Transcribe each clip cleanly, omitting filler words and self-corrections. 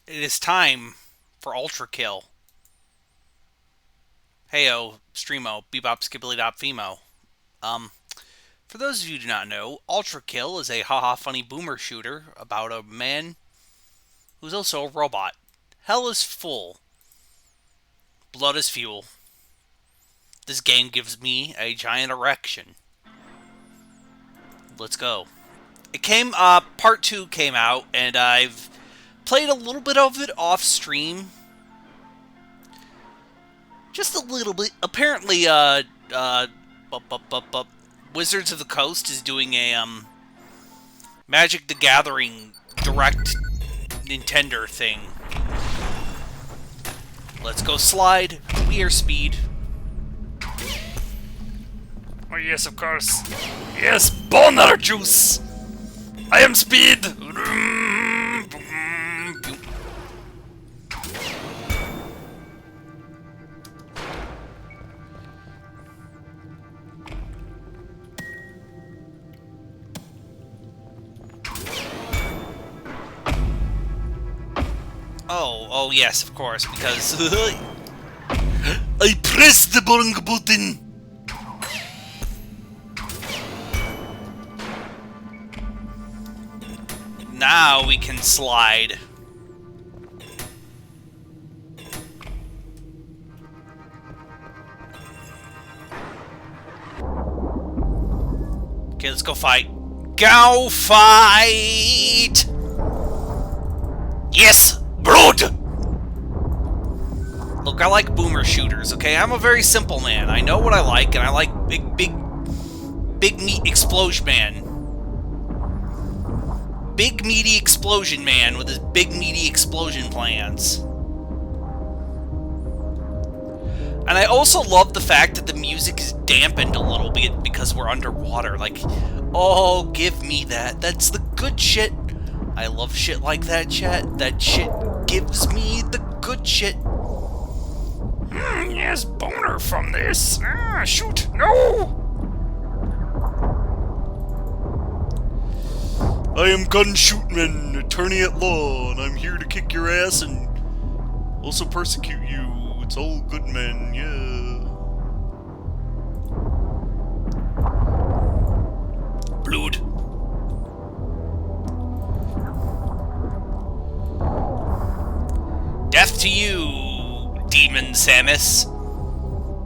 It is time for Ultrakill. Heyo, Streamo, Bebop Skibbly Dop Femo. Um, for those of you who do not know, Ultrakill is a haha funny boomer shooter about a man who's also a robot. Hell is full. Blood is fuel. This game gives me a giant erection. Let's go. Part 2 came out, and I've played a little bit of it off stream. Just a little bit. Apparently, Wizards of the Coast is doing a, Magic the Gathering direct Nintendo thing. Let's go slide. We are speed. Oh yes, of course. Yes, boner juice! I am speed! Oh yes, of course, because I pressed the wrong button! now we can slide. Okay, let's go fight. Go fight! Yes! Blood! Look, I like boomer shooters, okay? I'm a very simple man. I know what I like, and I like big meat explosion man. Big meaty explosion man with his big meaty explosion plans. And I also love the fact that the music is dampened a little bit because we're underwater. Like, oh, give me that. That's the good shit. I love shit like that, chat. That shit gives me the good shit. Yes, boner from this. Ah, shoot, no! I am gun shootman, attorney at law, and I'm here to kick your ass and also persecute you. It's all good, man, yeah. Blood. Death to you, Demon Samus.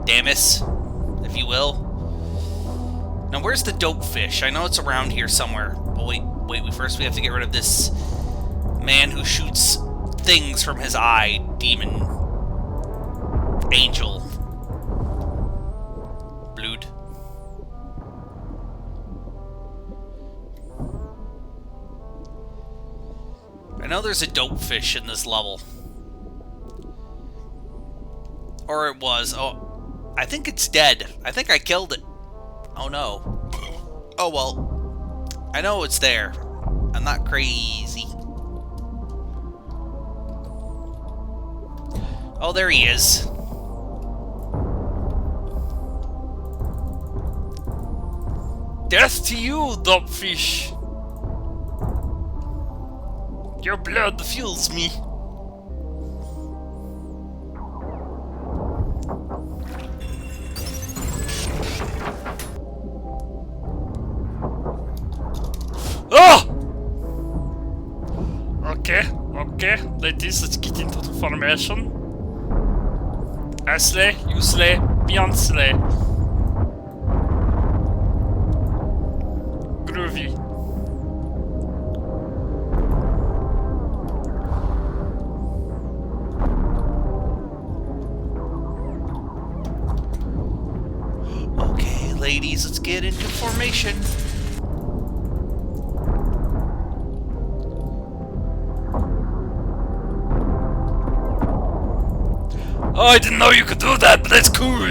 Damus, if you will. Now, where's the dope fish? I know it's around here somewhere. But wait, first we have to get rid of this man who shoots things from his eye, demon. Angel. Blood. I know there's a dope fish in this level. Or it was. Oh, I think it's dead. I think I killed it. Oh no. Oh well. I know it's there. I'm not crazy. Oh, there he is. Death to you, dogfish! Your blood fuels me. Oh! Okay, ladies, let's get into the formation. I slay, you slay, beyond slay. Groovy. Okay, ladies, let's get into formation. Oh, I didn't know you could do that, but that's cool.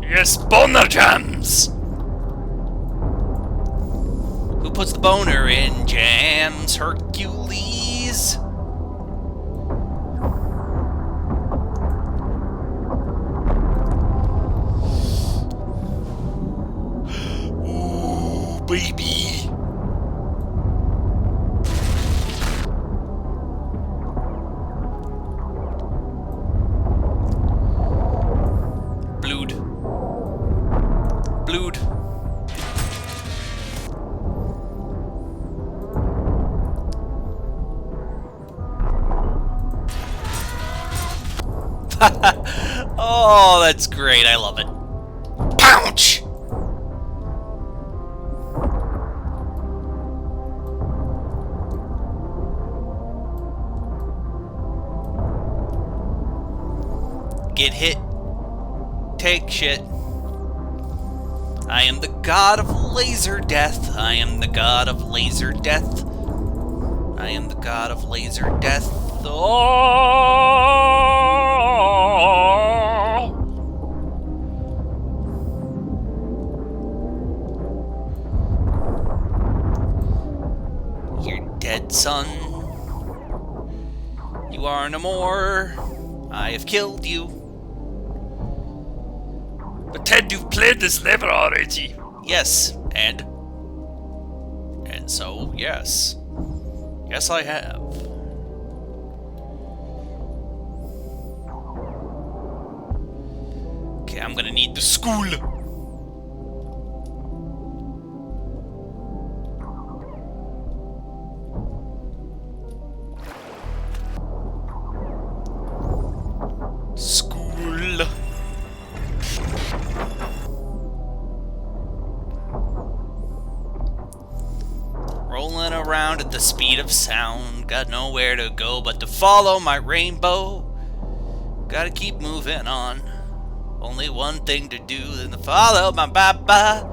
Yes, boner jams. Who puts the boner in jams? Hercules? baby. Blood. Blood. Oh, that's great. I love it. Pounce! Get hit. Take shit. I am the god of laser death. I am the god of laser death. I am the god of laser death. Oh! You're dead, son. You are no more. I have killed you. But Ted, you've played this level already. Yes, and so, yes. Yes, I have. Okay, I'm gonna need the school. School. Rolling around at the speed of sound. Got nowhere to go but to follow my rainbow. Gotta keep moving on. Only one thing to do than to follow my baba.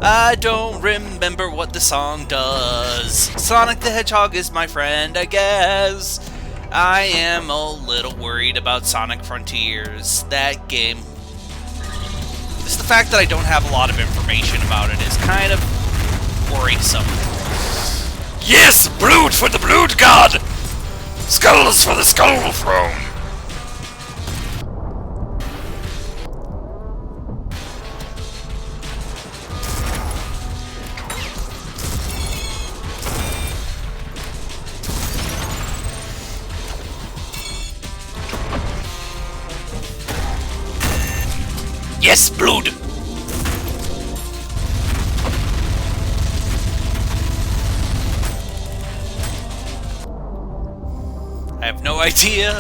I don't remember what the song does. Sonic the Hedgehog is my friend, I guess. I am a little worried about Sonic Frontiers. That game. Just the fact that I don't have a lot of information about it is kind of worrisome. Yes, blood for the blood god. Skulls for the skull throne. Yes, blood. I have no idea.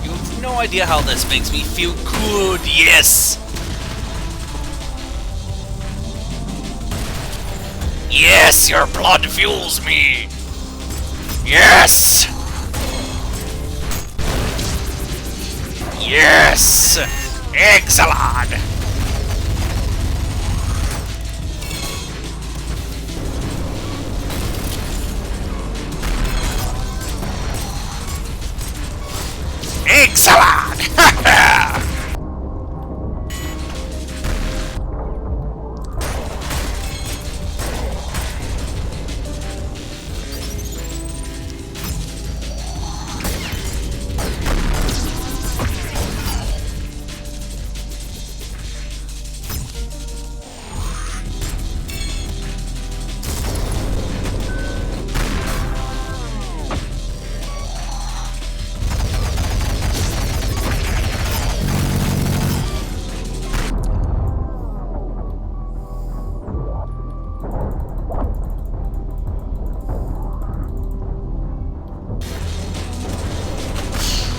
You have no idea how this makes me feel good, yes! Yes, your blood fuels me. Yes. Yes. Excellent. Excellent!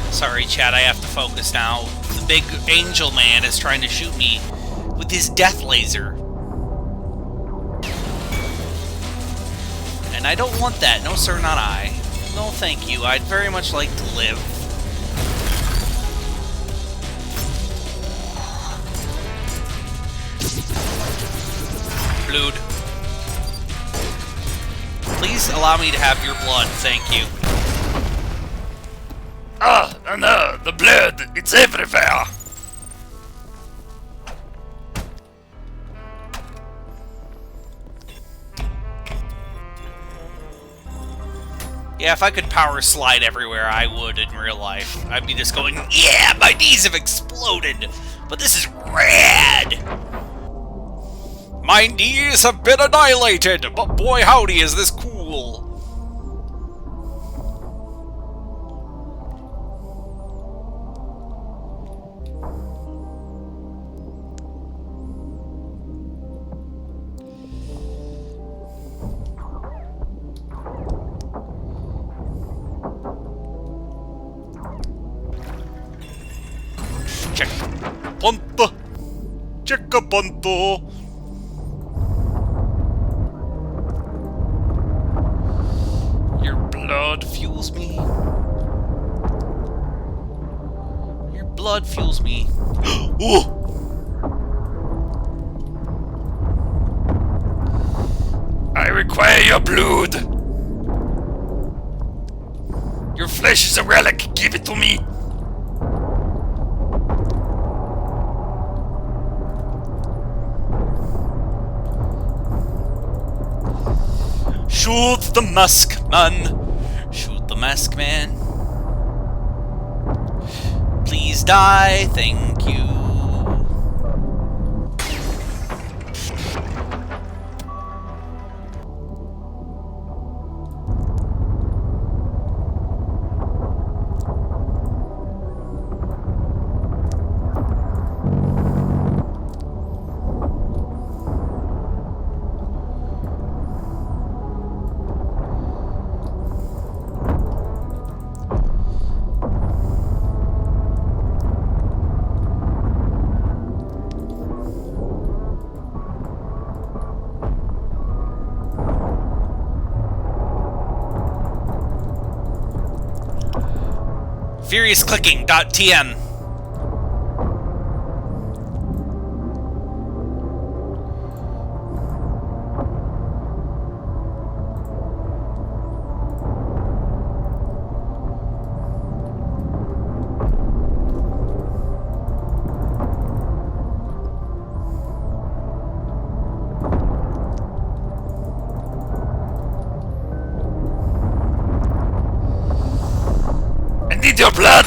Sorry, chat, I have to focus now. The big angel man is trying to shoot me with his death laser. And I don't want that. No, sir, not I. No, thank you. I'd very much like to live. Blood. Please allow me to have your blood, thank you. Ah, no, the blood, it's everywhere. Yeah, if I could power slide everywhere, I would in real life. I'd be just going, yeah, my knees have exploded, but this is rad. My knees have been annihilated, but boy howdy is this cool. Check. Punto. Check a punto. Your blood fuels me. Your blood fuels me. Oh! I require your blood. Your flesh is a relic. Give it to me. Shoot the mask man. Shoot the mask man. Please die, thank you. FuriousClicking.tm. Need your blood!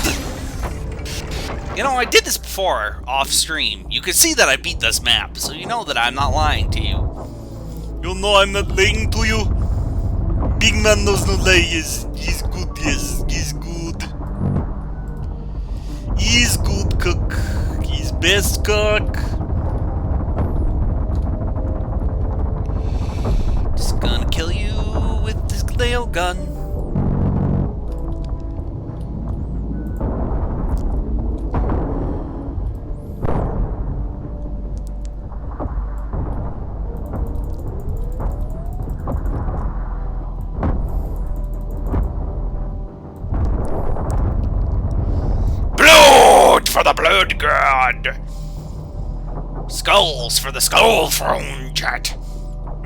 You know, I did this before, off stream. You can see that I beat this map, so you know that I'm not lying to you. You know I'm not lying to you. Big man knows no lie. He's good, yes, he's good. He's good cook. He's best cook. Just gonna kill you with this nail gun. For the blood god! Skulls for the skull throne, chat.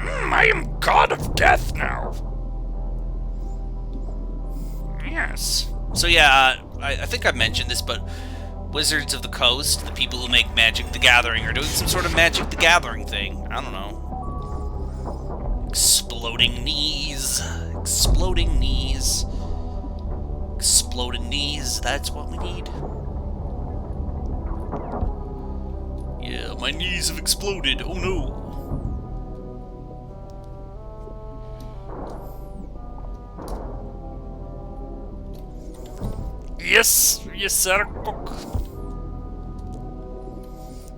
I am god of death now. Yes. So yeah, I think I've mentioned this, but Wizards of the Coast, the people who make Magic the Gathering, are doing some sort of Magic the Gathering thing. I don't know. Exploding knees. Exploding knees. Exploding knees, that's what we need. Yeah, my knees have exploded. Oh no. Yes, sir, cook.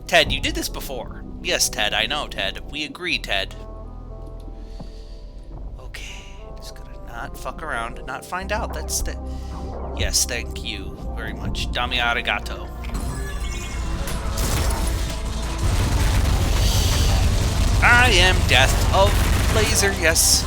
Ted, you did this before. Yes, Ted, I know, Ted. We agree, Ted. Okay, just gonna not fuck around and not find out. That's the... Yes, thank you very much. Dami arigato. I am Death of Laser, yes.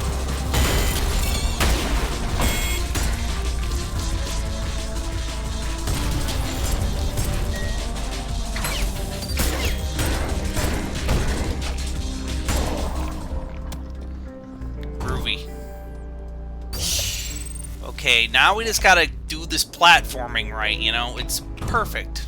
Groovy. Okay, now we just gotta do this platforming right, you know? It's perfect.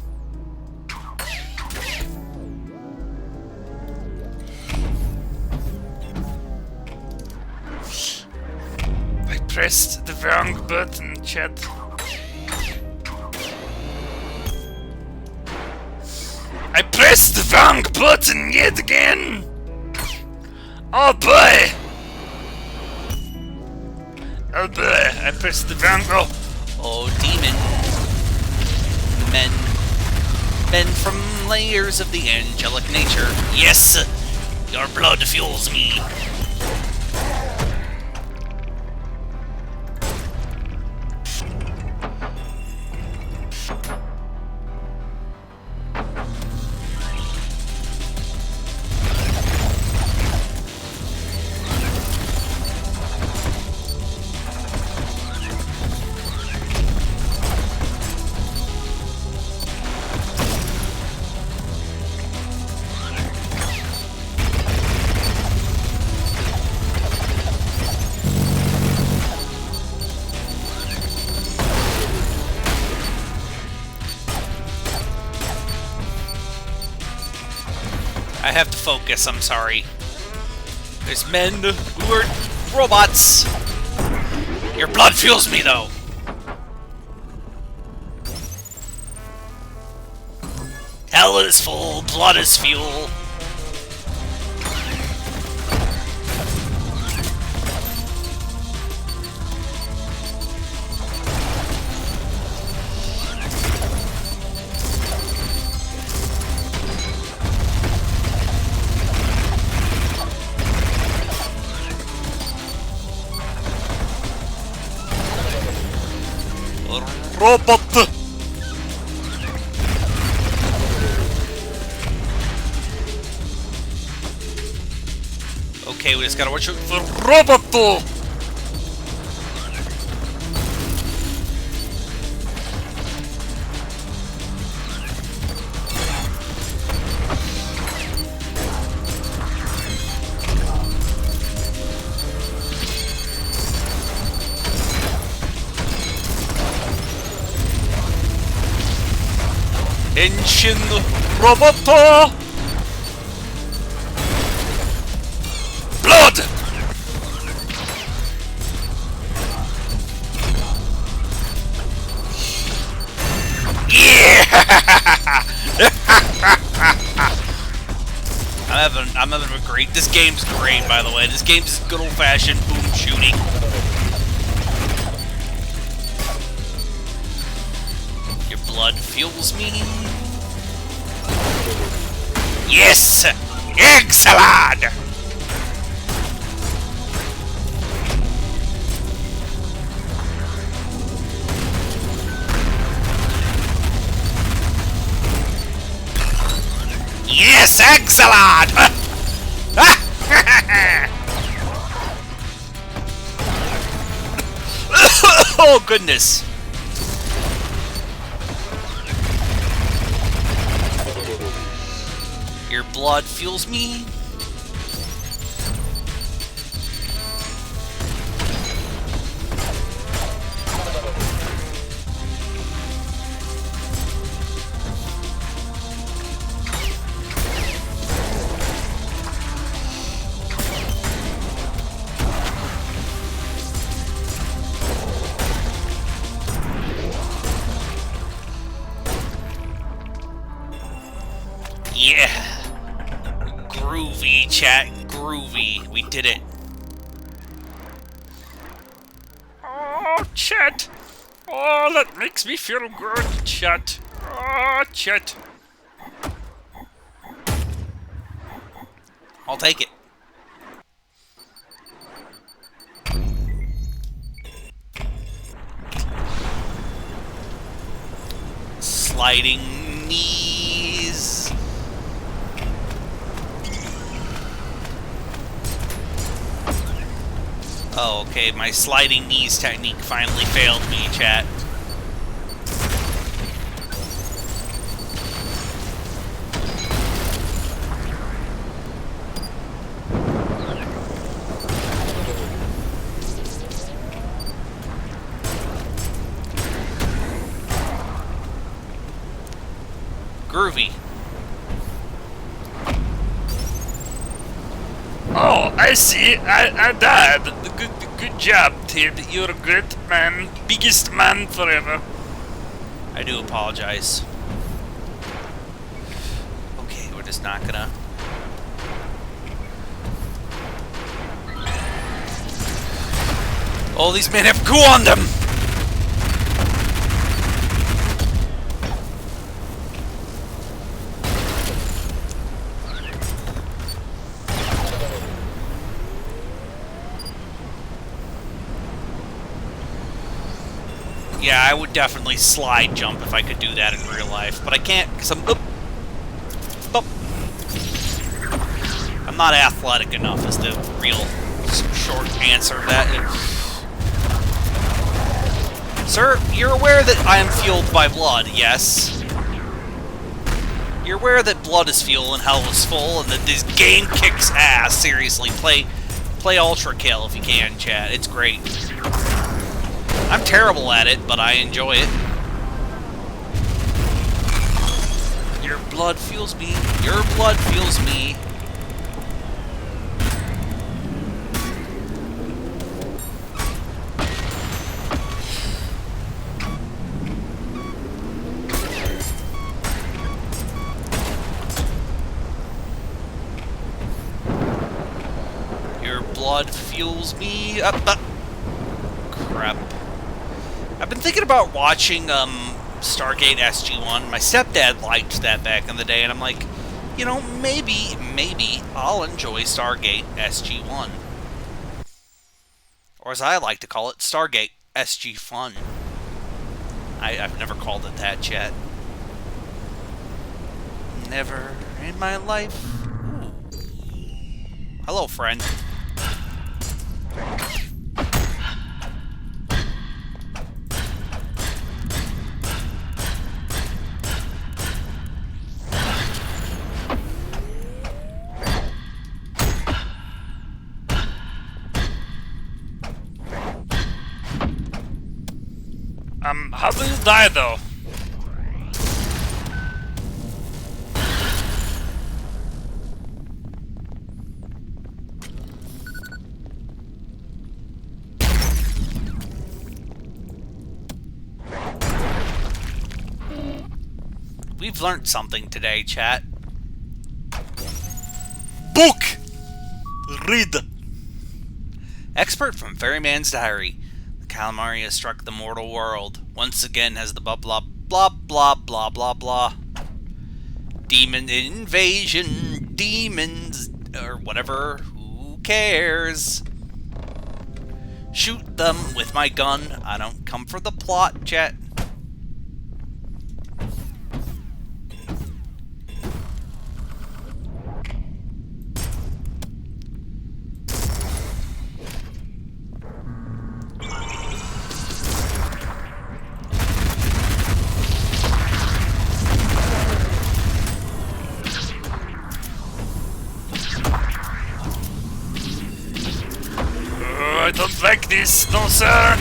Pressed the wrong button, chat. I pressed the wrong button yet again! Oh boy! Oh boy, I pressed the wrong... Oh, demon. Men. Men from layers of the angelic nature. Yes! Your blood fuels me. I have to focus, I'm sorry. There's men who are robots. Your blood fuels me, though. Hell is full, blood is fuel. Robot! Okay, we just gotta watch out for Roboto! Henshin Roboto! Blood! Yeah! I'm having a great. This game's great, by the way. This game's good old-fashioned boom shooting. Your blood fuels me. Yes! Egg salad! Yes, egg salad! Oh, goodness. Your blood fuels me. Yeah. Groovy, chat. Groovy. We did it. Oh, chat! Oh, that makes me feel good, chat. Oh, chat. I'll take it. Sliding knees. Oh, okay. My sliding knees technique finally failed me, chat. Groovy. Oh, I see. I died. Good job, Ted. You're a great man. Biggest man forever. I do apologize. Okay, we're just not gonna... All these men have goo on them! Yeah, I would definitely slide jump if I could do that in real life, but I can't because I'm... I'm not athletic enough is the real short answer to that. Sir, you're aware that I am fueled by blood, yes? You're aware that blood is fuel and hell is full, and that this game kicks ass. Seriously, play Ultrakill if you can, chat. It's great. I'm terrible at it, but I enjoy it. Your blood fuels me. Your blood fuels me. Your blood fuels me. Crap. I've been thinking about watching Stargate SG-1. My stepdad liked that back in the day, and I'm like, you know, maybe I'll enjoy Stargate SG-1. Or as I like to call it, Stargate SG-Fun. I've never called it that, chat. Never in my life. Ooh. Hello, friend. How do you die though? We've learned something today, chat. Book! Read! Expert from Ferryman's Diary. The calamari has struck the mortal world. Once again has the blah blah blah blah blah blah blah. Demon invasion, demons, or whatever, who cares? Shoot them with my gun. I don't come for the plot, chat. I don't like this, no sir!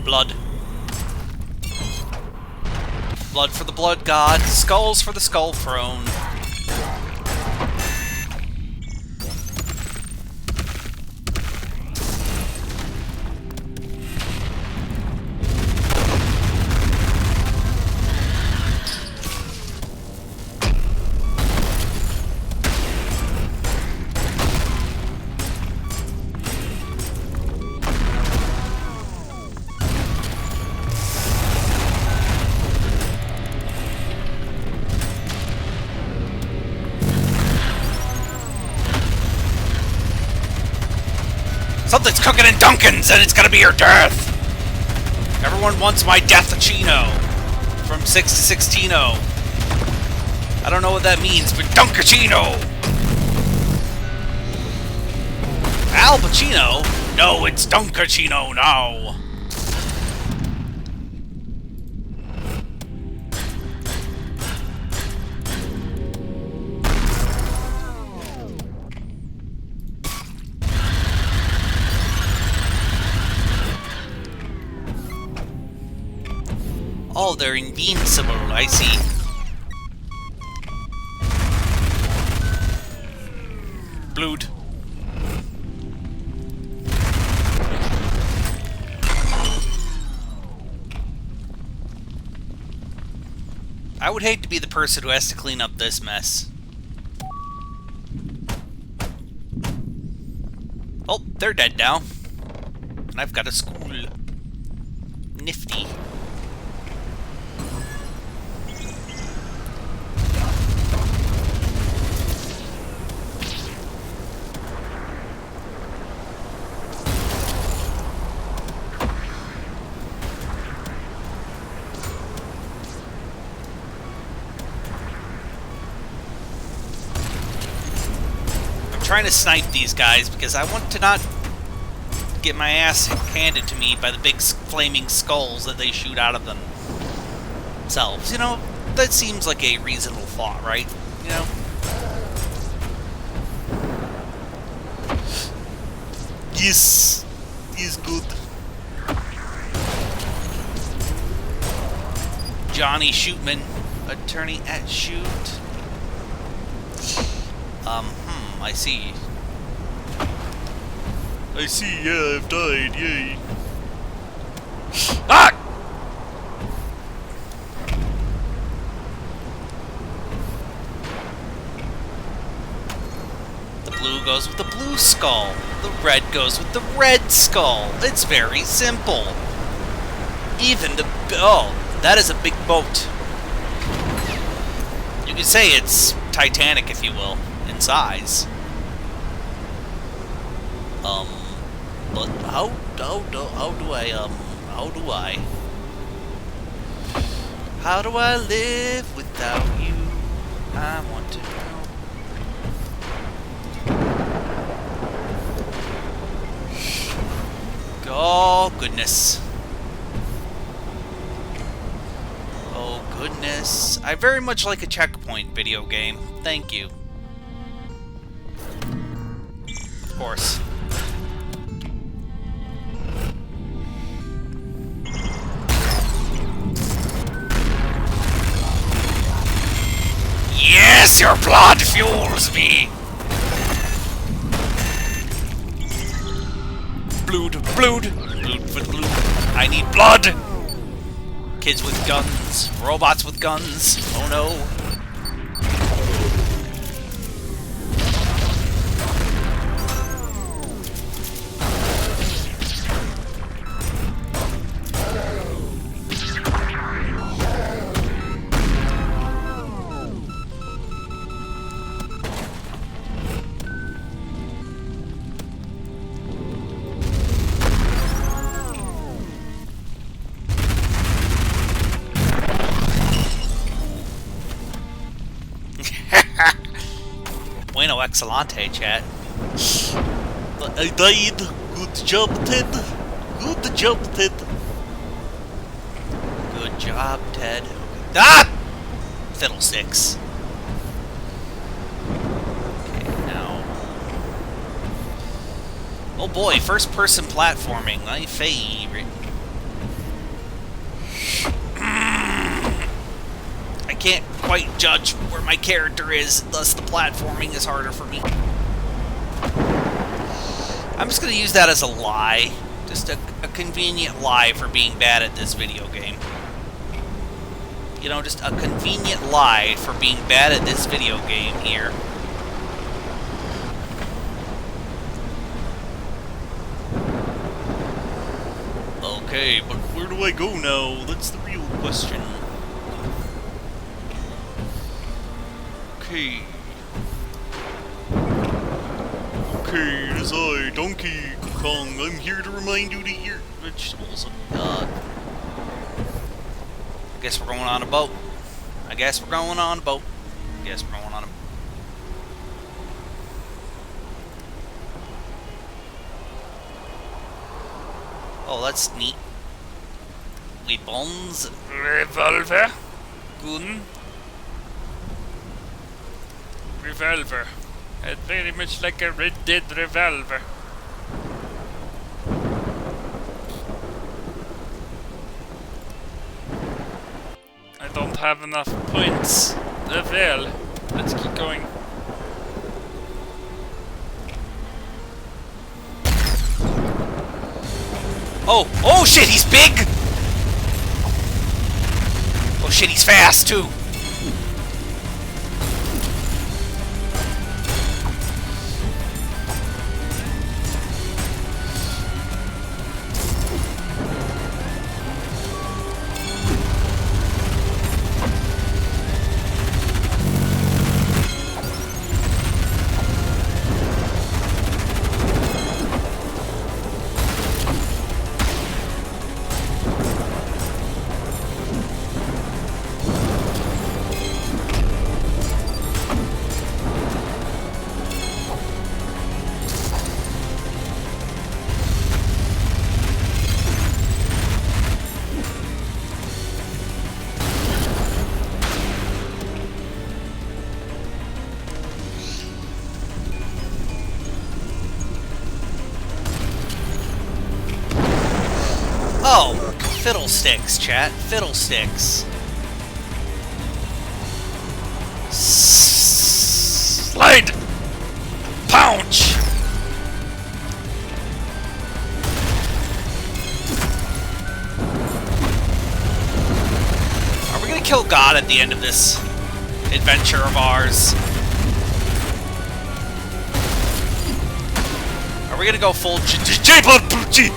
Blood. Blood for the blood god, skulls for the skull throne. Something's cooking in Duncan's, and it's gonna be your death! Everyone wants my deathachino from 6 to 16. I don't know what that means, but Dunkachino! Al Pacino? No, it's Dunkachino now! Oh, they're invincible, I see. Blood. I would hate to be the person who has to clean up this mess. Oh, they're dead now. And I've got a school. Nifty. Trying to snipe these guys because I want to not get my ass handed to me by the big flaming skulls that they shoot out of themselves. You know, that seems like a reasonable thought, right? You know? Yes, is good. Johnny Shootman, attorney at shoot. I see. I see, yeah, I've died, yay. Ah! The blue goes with the blue skull. The red goes with the red skull. It's very simple. Even the... Oh, that is a big boat. You could say it's Titanic, if you will, in size. But how do I live without you? I want to know. Oh, goodness. Oh, goodness. I very much like a checkpoint video game. Thank you. Of course. Yes, your blood fuels me! Blood, blood, blood for blood. I need blood! Kids with guns, robots with guns. Oh no. Bueno excelente, chat. I died. Good job, Ted. Good job, Ted. Good job, Ted. Ah! Fiddlesticks. Okay, now. Oh boy, first person platforming. My favorite. I can't quite judge where my character is, thus the platforming is harder for me. I'm just going to use that as a lie. Just a convenient lie for being bad at this video game. You know, just a convenient lie for being bad at this video game here. Okay, but where do I go now? That's the real question. Okay. Okay, it is I, Donkey Kong. I'm here to remind you to eat vegetables. I guess we're going on a boat. I guess we're going on a boat. I guess we're going on a boat. Oh, that's neat. Weapons. Revolver? Gun. Revolver. It's very much like a Red Dead revolver. I don't have enough points. Well, let's keep going. Oh shit, he's big! Oh shit, he's fast too! Oh, fiddlesticks, chat. Fiddlesticks. Slide! Pounce! Are we gonna kill God at the end of this adventure of ours? Are we gonna go full J-Blood Poochie!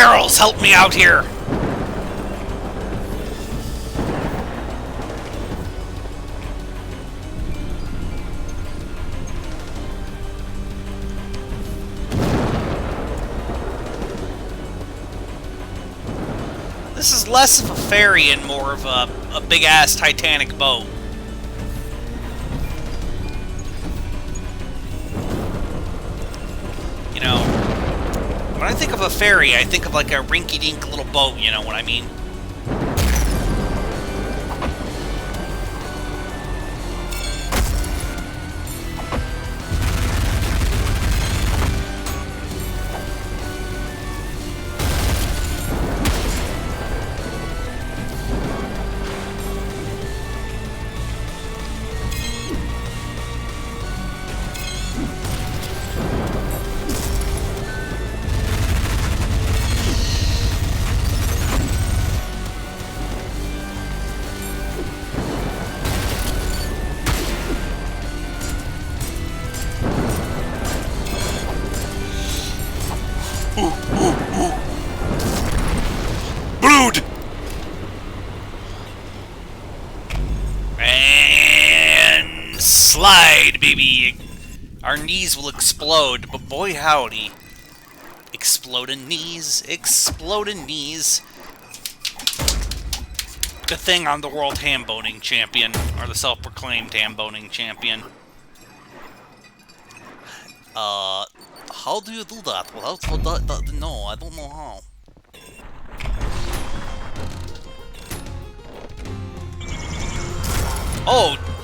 barrels? Help me out here! This is less of a ferry and more of a big-ass Titanic boat. You know, when I think of a ferry, I think of like a rinky-dink little boat, you know what I mean? Brood! And slide, baby! Our knees will explode, but boy howdy. Exploding knees, exploding knees. Good thing I'm the world ham-boning champion, or the self-proclaimed ham-boning champion. How do you do that? No, I don't know how.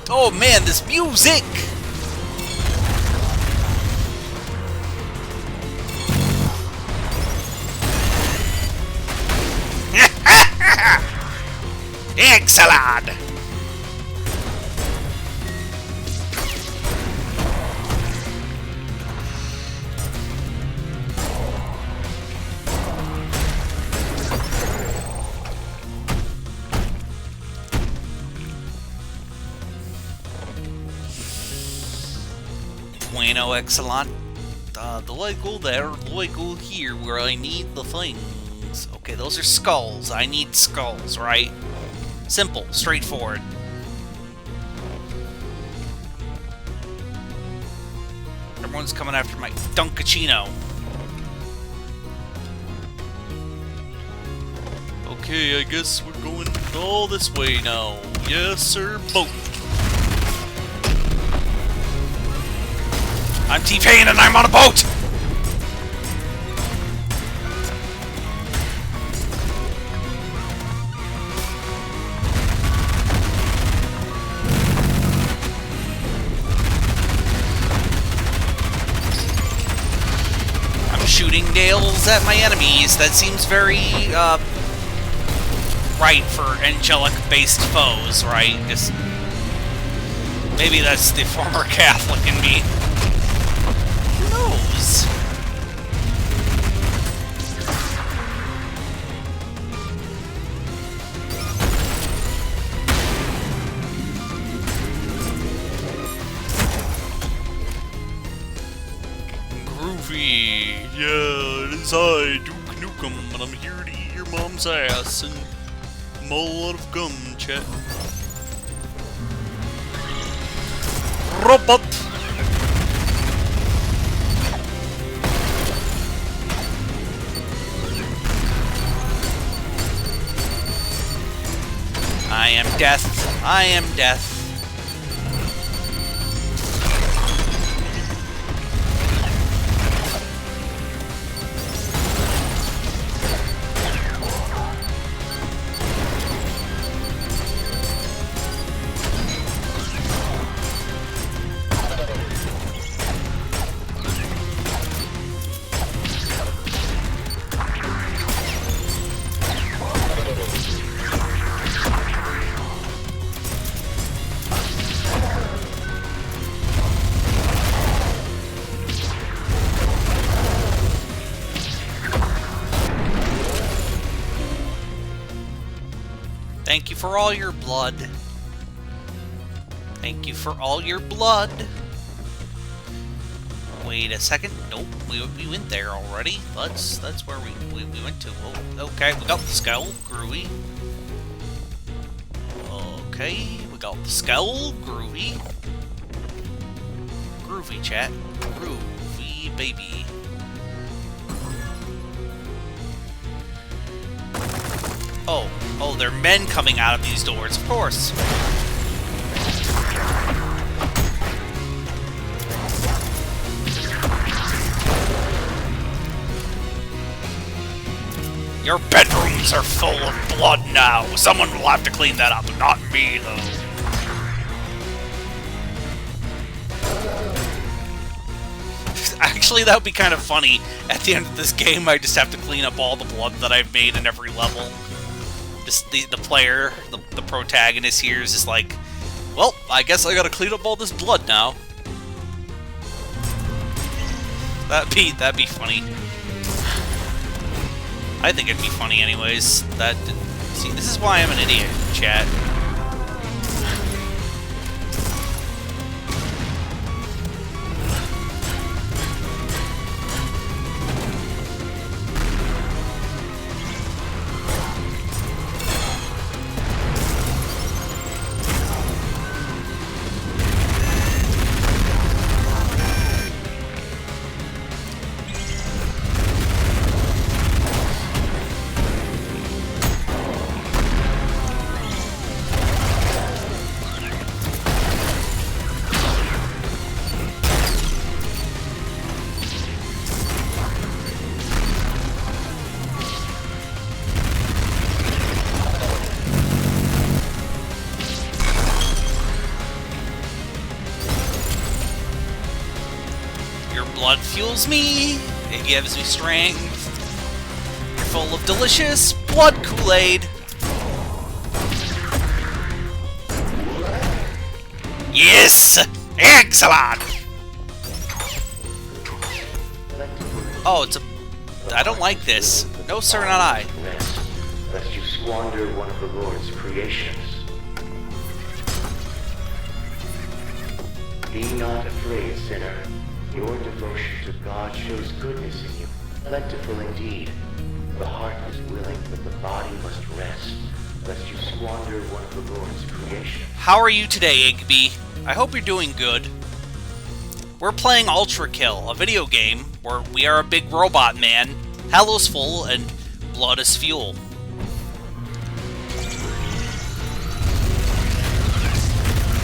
Oh man, this music! Excellent! Bueno, excellent. Do I go there, or do I go here where I need the things? Okay, those are skulls. I need skulls, right? Simple, straightforward. Everyone's coming after my Dunkachino. Okay, I guess we're going all this way now. Yes, sir, boat. I'm T-Pain and I'm on a boat! shooting nails at my enemies. That seems very, right for angelic-based foes, right? Just... maybe that's the former Catholic in me. Who knows? Groovy. Yeah, it is I, Duke Nukem, and I'm here to eat your mom's ass and mull a lot of gum, chat. Robot! I am death. I am death. Thank you for all your blood. Thank you for all your blood. Wait a second. Nope, we went there already. That's where we went to. Oh, okay, we got the skull. Groovy. Okay, we got the skull. Groovy. Groovy, chat. Groovy, baby. Oh, there are men coming out of these doors, of course. Your bedrooms are full of blood now. Someone will have to clean that up, not me, though. Actually, that would be kind of funny. At the end of this game, I just have to clean up all the blood that I've made in every level. Just the player, the protagonist here is just like, well, I guess I gotta clean up all this blood now. That'd be funny. I think it'd be funny anyways. See, this is why I'm an idiot, chat. Blood fuels me, it gives me strength. You're full of delicious blood Kool-Aid. Yes! Excellent! Oh, it's a... I don't like this. No, sir, not I. Lest you squander one of the Lord's creations. Be not afraid, sinner. Your devotion to God shows goodness in you, plentiful indeed. The heart is willing, but the body must rest, lest you squander one of the Lord's creations. How are you today, Igby? I hope you're doing good. We're playing Ultrakill, a video game where we are a big robot man, hell is full, and blood is fuel.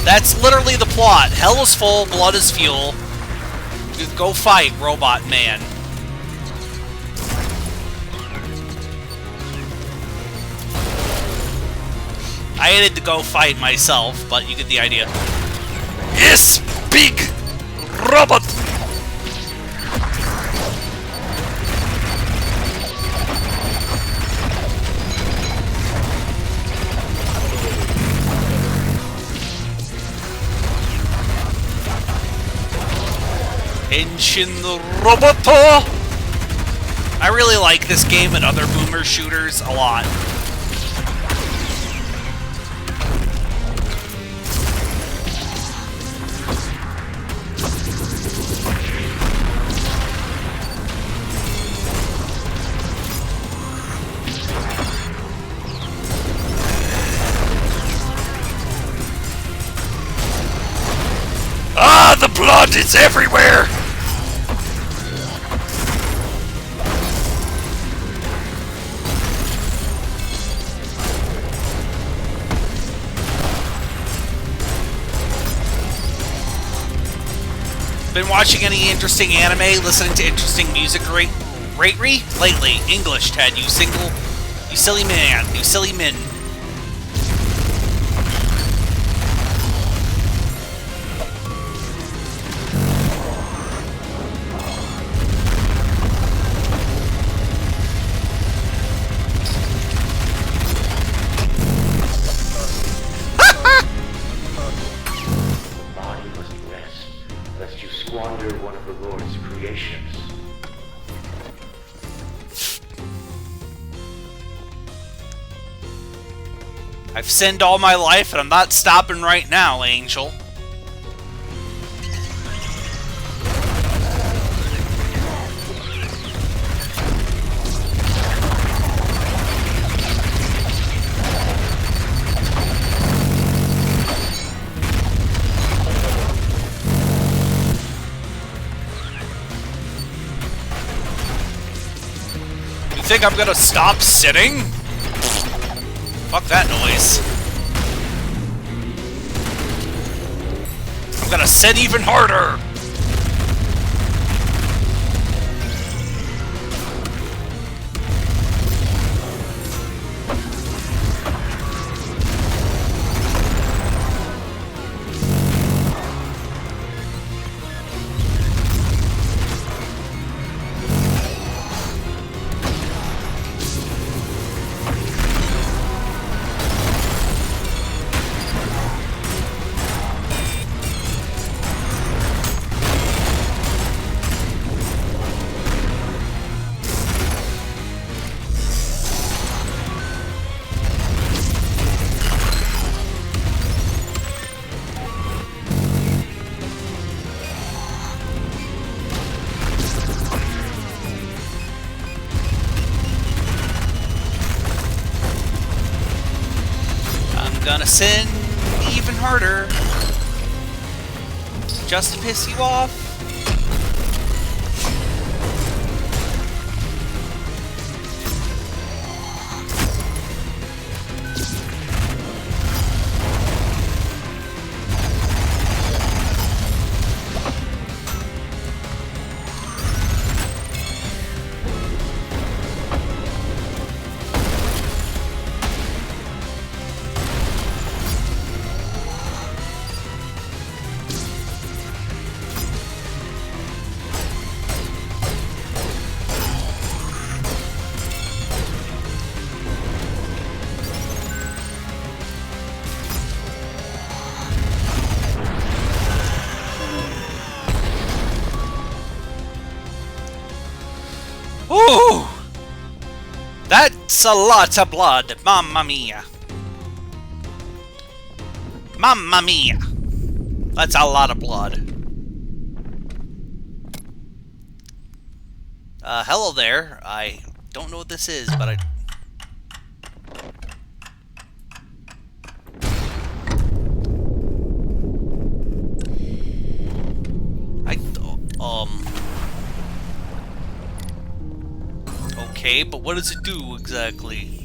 That's literally the plot. Hell is full, blood is fuel. Go fight, robot man. I needed to go fight myself, but you get the idea. Yes, big robot. Henshin the Roboto! I really like this game and other boomer shooters a lot. Ah, the blood is everywhere! Been watching any interesting anime, listening to interesting music lately? English, Ted, you silly man, you silly min. I've sinned all my life, and I'm not stopping right now, Angel. You think I'm gonna stop sitting? Fuck that noise. I'm gonna sit even harder! Gonna sin even harder, just to piss you off. Ooh! That's a lot of blood, mamma mia. Mamma mia! That's a lot of blood. Hello there. I don't know what this is, but okay, but what does it do exactly?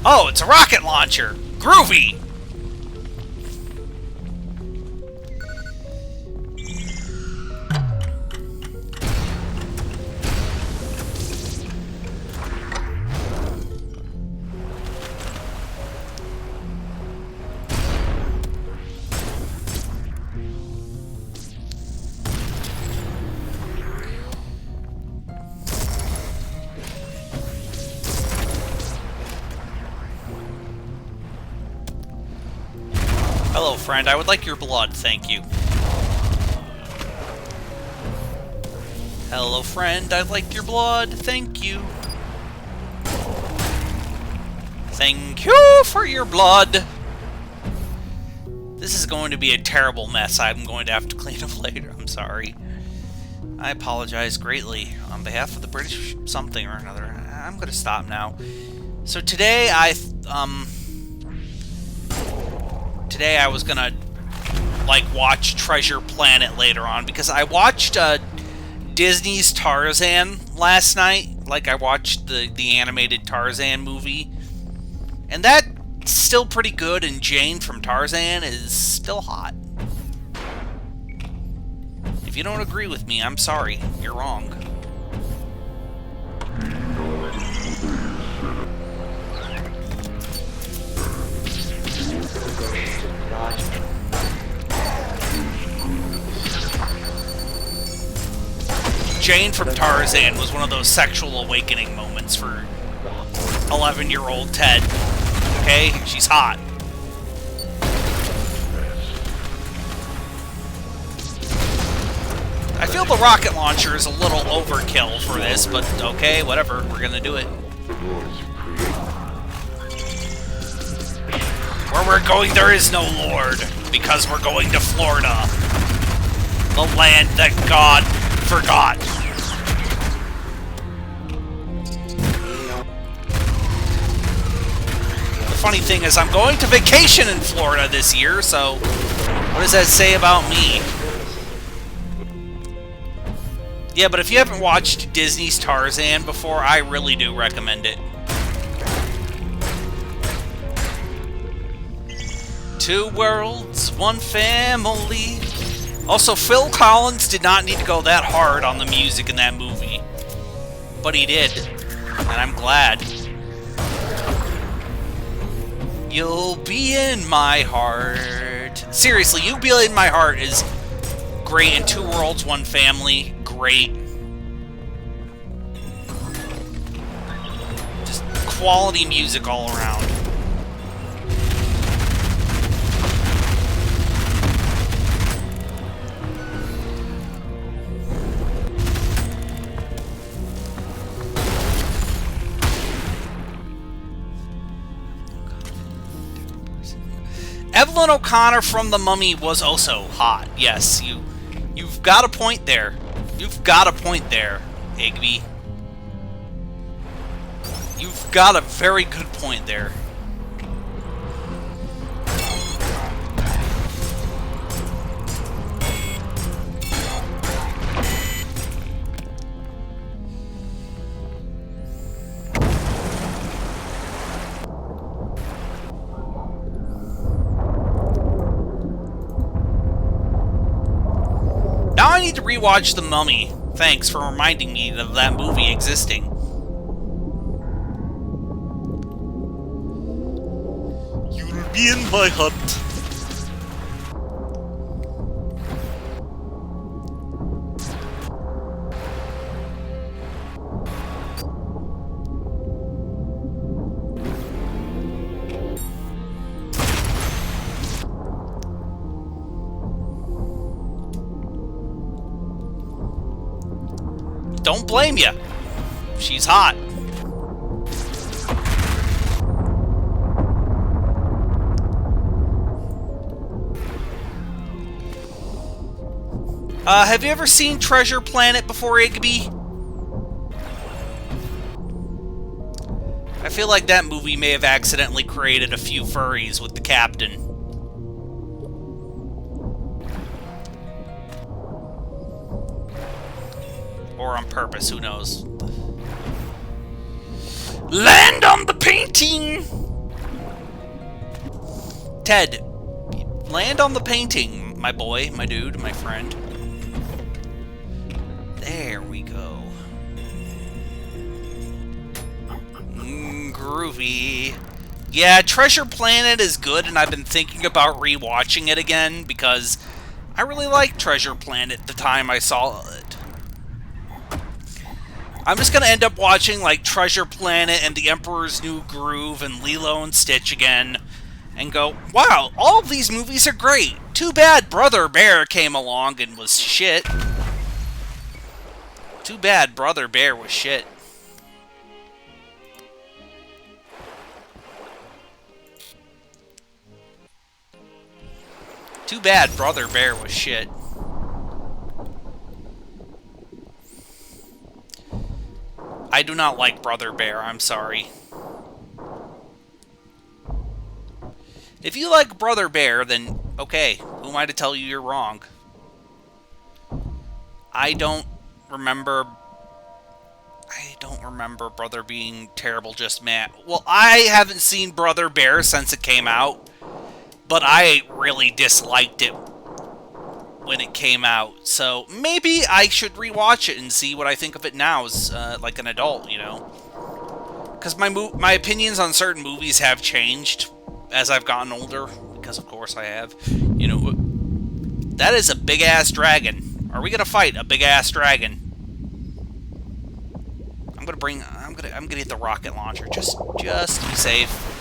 Oh, it's a rocket launcher! Groovy! Hello, friend. I would like your blood, thank you. Hello, friend. I like your blood. Thank you. Thank you for your blood. This is going to be a terrible mess. I'm going to have to clean up later. I'm sorry. I apologize greatly on behalf of the British something or another. I'm going to stop now. So today I was going to like watch Treasure Planet later on because I watched Disney's Tarzan last night. Like, I watched the animated Tarzan movie. And that's still pretty good, and Jane from Tarzan is still hot. If you don't agree with me, I'm sorry. You're wrong. Jane from Tarzan was one of those sexual awakening moments for 11-year-old Ted. Okay? She's hot. I feel the rocket launcher is a little overkill for this, but okay, whatever. We're gonna do it. Where we're going, there is no Lord, because we're going to Florida. The land that God forgot. The funny thing is, I'm going to vacation in Florida this year, so what does that say about me? Yeah, but if you haven't watched Disney's Tarzan before, I really do recommend it. Two worlds, one family. Also, Phil Collins did not need to go that hard on the music in that movie. But he did. And I'm glad. You'll be in my heart. Seriously, You'll Be in My Heart is great in Two Worlds, One Family. Great. Just quality music all around. Evelyn O'Connor from The Mummy was also hot. Yes, you've got a point there. You've got a point there, Igby. You've got a very good point there. Now I need to rewatch The Mummy. Thanks for reminding me of that movie existing. You'll be in my hut. Don't blame you. She's hot. Have you ever seen Treasure Planet before, Igby? I feel like that movie may have accidentally created a few furries with the captain. Or on purpose, who knows? Land on the painting! Ted, land on the painting, my boy, my dude, my friend. There we go. Groovy. Yeah, Treasure Planet is good, and I've been thinking about rewatching it again, because I really liked Treasure Planet the time I saw it. I'm just gonna end up watching, like, Treasure Planet and The Emperor's New Groove and Lilo and Stitch again, and go, wow, all of these movies are great. Too bad Brother Bear came along and was shit. Too bad Brother Bear was shit. Too bad Brother Bear was shit. I do not like Brother Bear, I'm sorry. If you like Brother Bear, then okay, who am I to tell you you're wrong? I don't remember Brother being terrible just Matt. Well, I haven't seen Brother Bear since it came out, but I really disliked it when it came out. So maybe I should rewatch it and see what I think of it now as like an adult, you know? Because my opinions on certain movies have changed as I've gotten older, because of course I have. You know, that is a big-ass dragon. Are we gonna fight a big-ass dragon? I'm gonna get the rocket launcher just to be safe.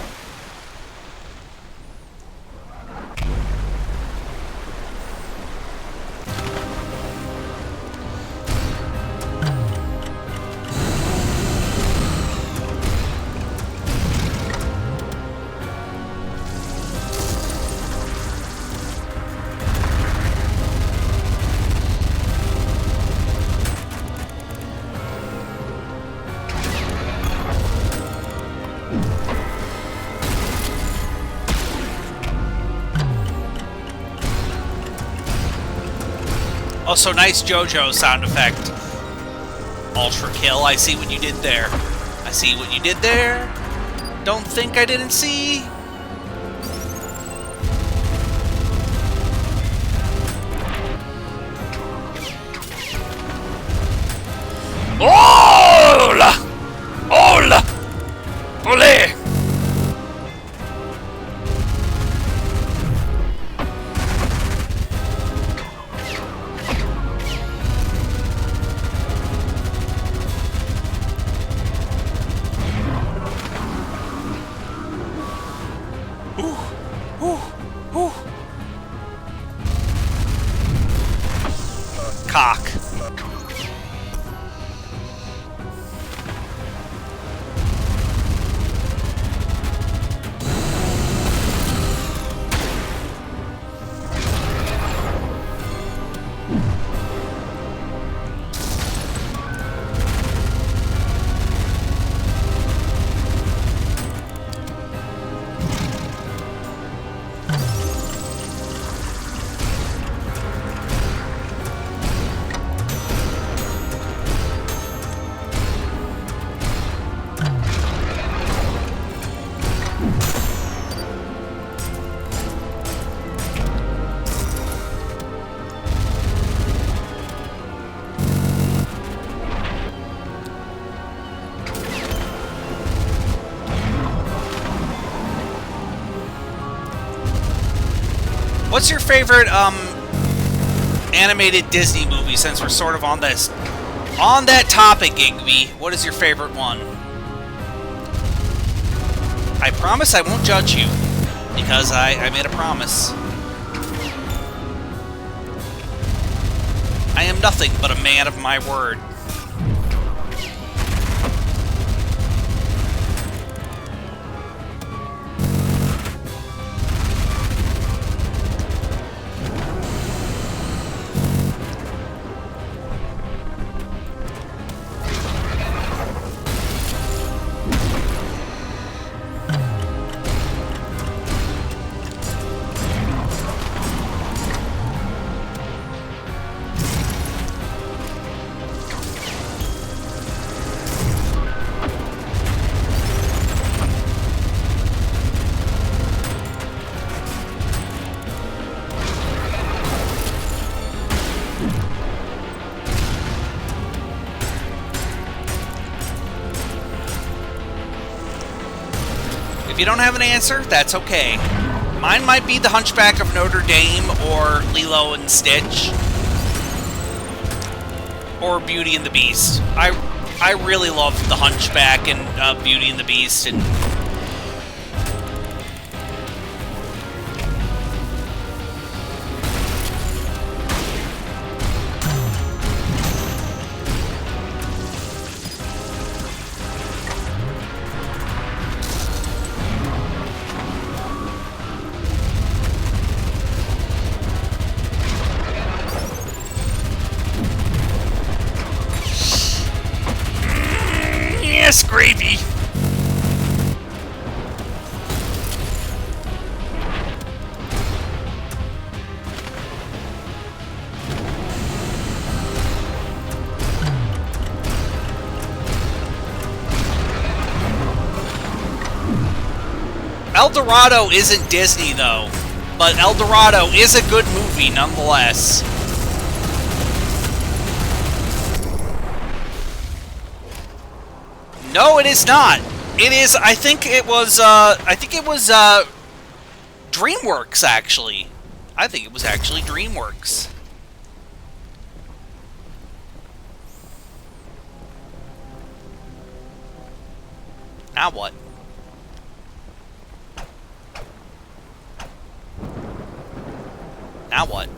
Oh, so nice JoJo sound effect. Ultrakill, I see what you did there. I see what you did there. Don't think I didn't see. Hola! Hola! Ole! Cock. What's your favorite animated Disney movie, since we're sort of on that topic, Igby? What is your favorite one? I promise I won't judge you, because I made a promise. I am nothing but a man of my word. If you don't have an answer, that's okay. Mine might be The Hunchback of Notre Dame, or Lilo and Stitch, or Beauty and the Beast. I really love The Hunchback and Beauty and the Beast, and this gravy. El Dorado isn't Disney, though. But El Dorado is a good movie, nonetheless. No, it is not. It is, I think it was DreamWorks, actually. I think it was actually DreamWorks. Now what? Now what?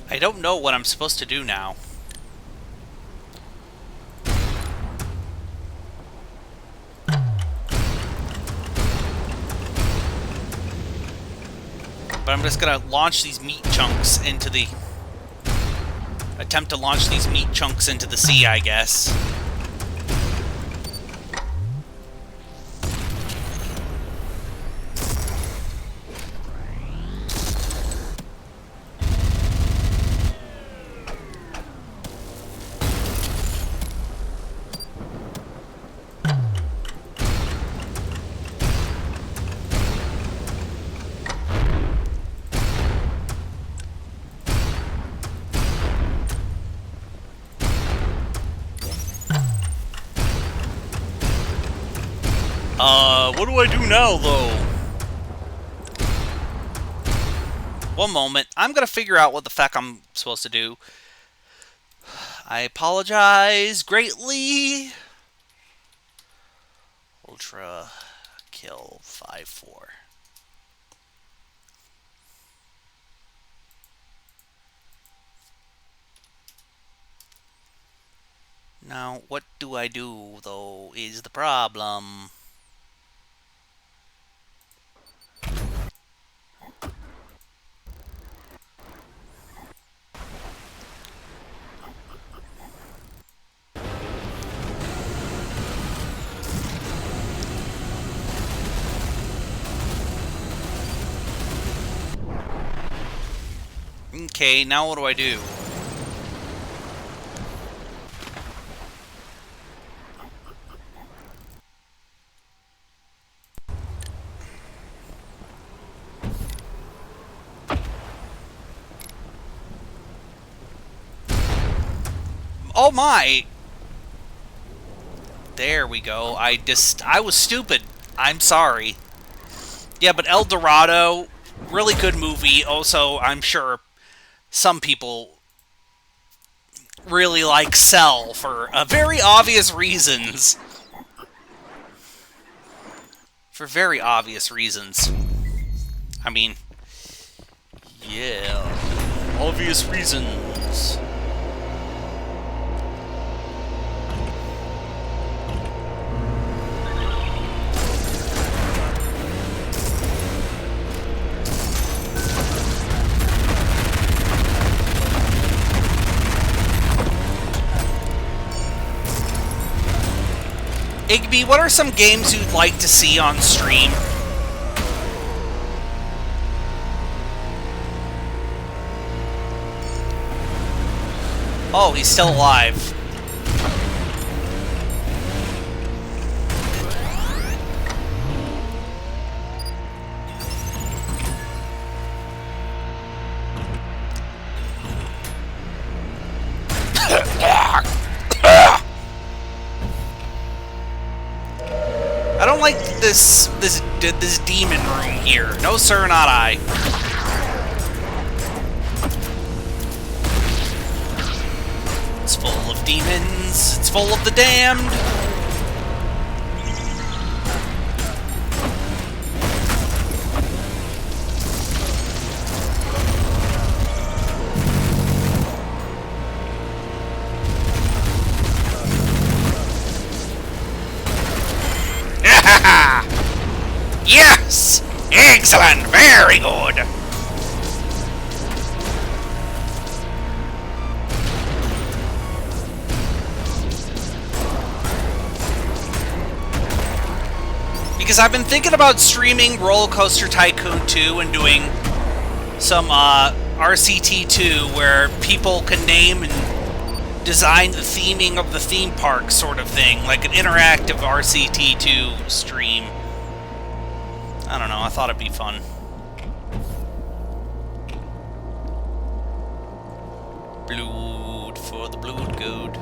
I don't know what I'm supposed to do now. But I'm just gonna launch these meat chunks into the... Attempt to launch these meat chunks into the sea, I guess. What do I do now, though? One moment. I'm gonna figure out what the fuck I'm supposed to do. I apologize greatly. Ultrakill 5-4. Now, what do I do, though, is the problem. Okay, now what do I do? Oh my! There we go. I was stupid. I'm sorry. Yeah, but El Dorado, really good movie. Also, I'm sure some people really like Cell for very obvious reasons. For very obvious reasons. I mean, yeah, obvious reasons. Igby, what are some games you'd like to see on stream? Oh, he's still alive. this demon room here. No, sir, not I. It's full of demons. It's full of the damned. Yes! Excellent! Very good! Because I've been thinking about streaming Roller Coaster Tycoon 2 and doing some RCT2 where people can name and design the theming of the theme park sort of thing, like an interactive RCT2 stream. I don't know, I thought it'd be fun. Blood for the blood god.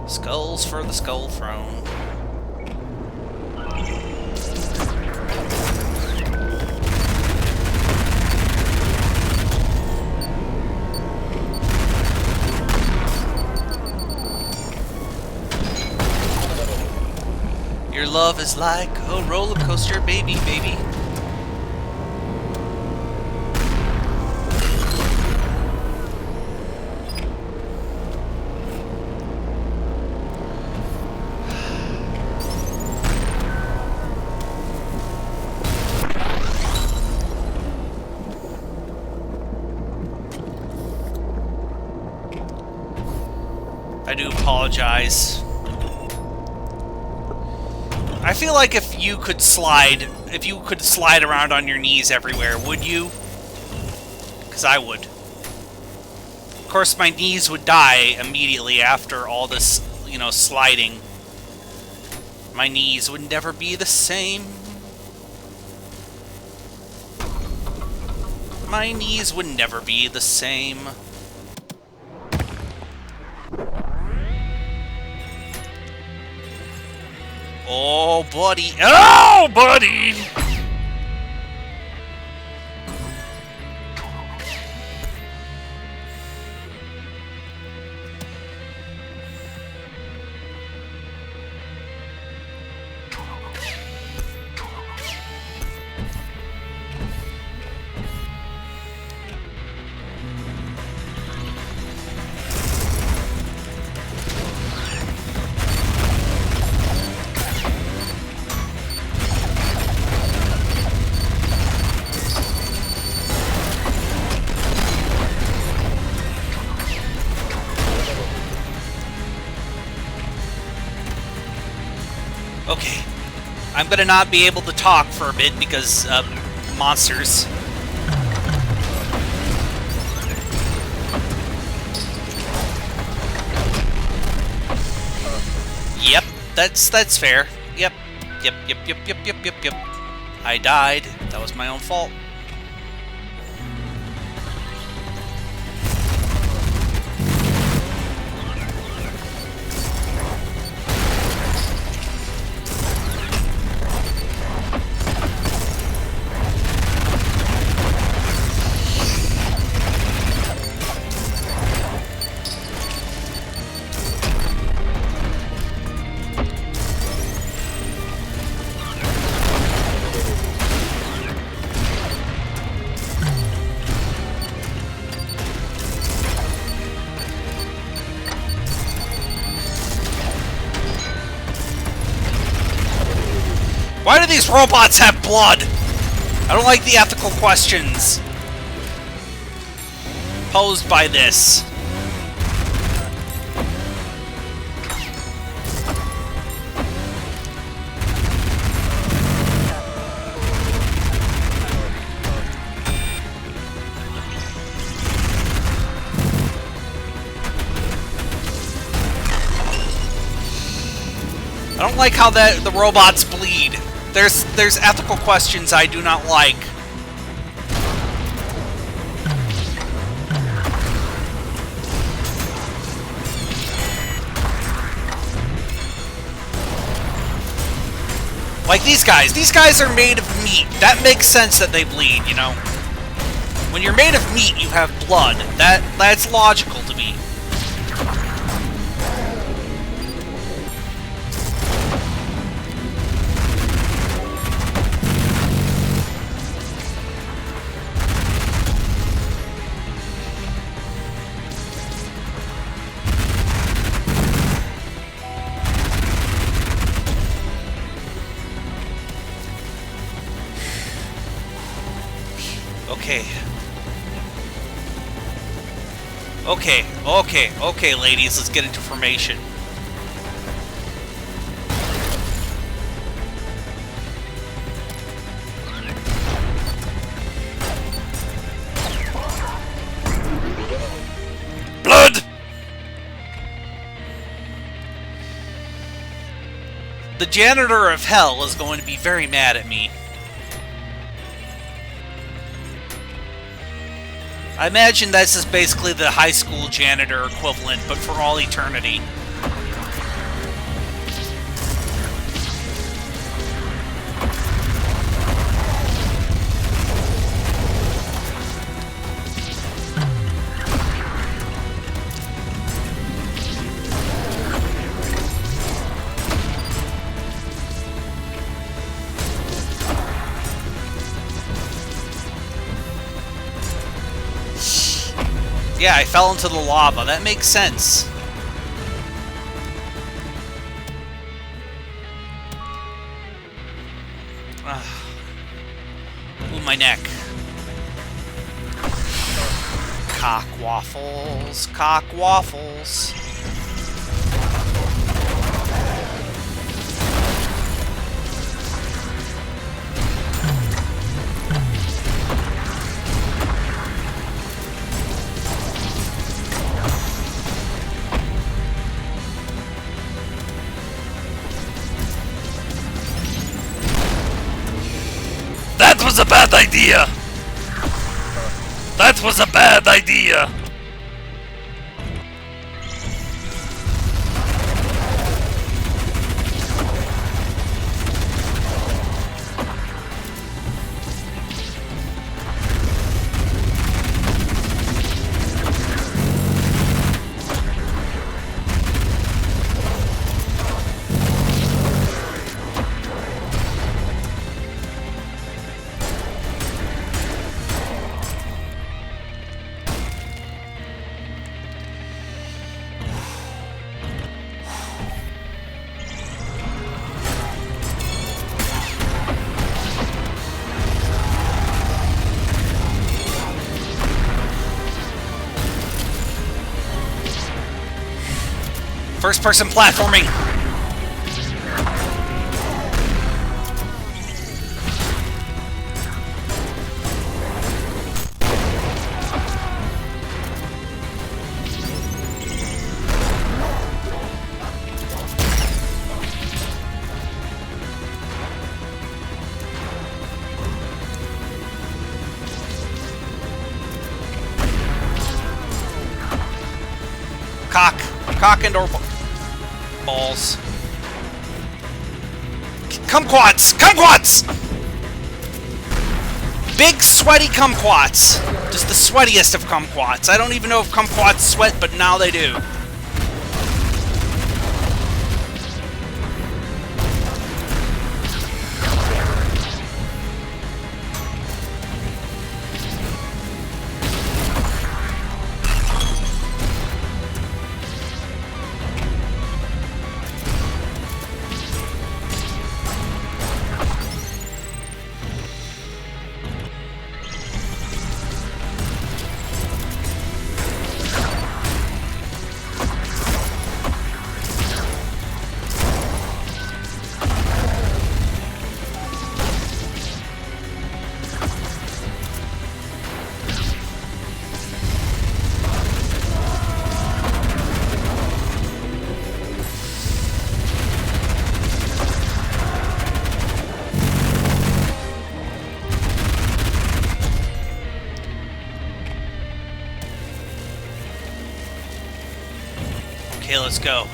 Skulls for the skull throne. Your love is like a roller coaster, baby, baby. I do apologize. I feel like if you could slide around on your knees everywhere, would you? Because I would. Of course, my knees would die immediately after all this, you know, sliding. My knees would never be the same. My knees would never be the same. Oh, buddy. Oh, buddy! Okay, I'm gonna not be able to talk for a bit because, monsters. Yep, that's fair. Yep. I died. That was my own fault. Why do these robots have blood? I don't like the ethical questions posed by this. I don't like how the robots bleed. There's ethical questions I do not like. Like these guys. These guys are made of meat. That makes sense that they bleed, you know? When you're made of meat, you have blood. That's logical to me. Okay, ladies, let's get into formation. Blood! The janitor of hell is going to be very mad at me. I imagine this is basically the high school janitor equivalent, but for all eternity. Yeah, I fell into the lava. That makes sense. Ooh, my neck. Cock waffles, cock waffles. That was a bad idea! That was a bad idea! First person platforming. Cock and or balls. Kumquats! Kumquats! Big sweaty kumquats. Just the sweatiest of kumquats. I don't even know if kumquats sweat, but now they do. Okay, let's go.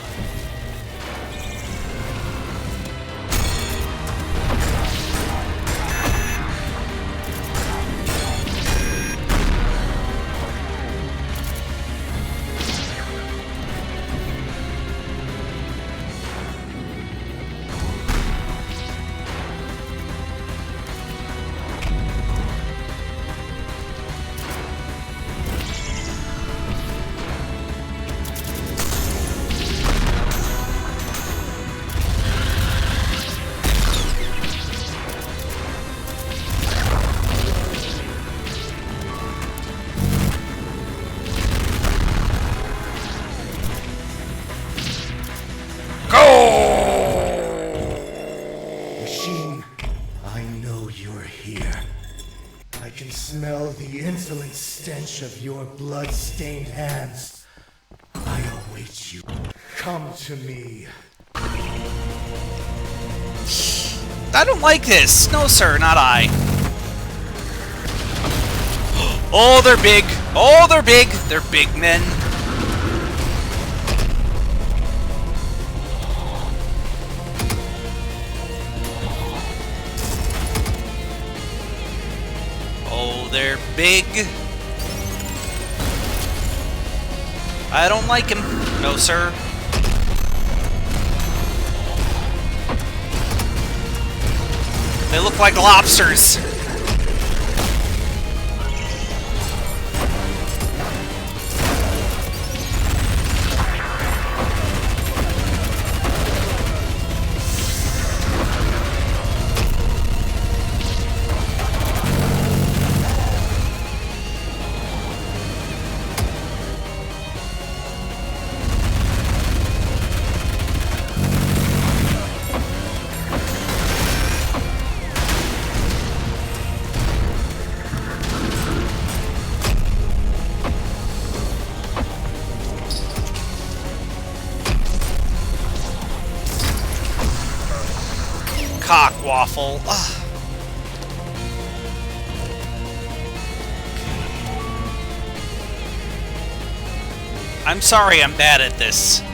can smell the insolent stench of your blood-stained hands. I await you. Come to me. I don't like this. No, sir, not I. Oh, they're big. Oh, they're big. They're big men. Oh, they're big. I don't like him. No, sir. They look like lobsters. Cock waffle. Ugh. I'm sorry, I'm bad at this.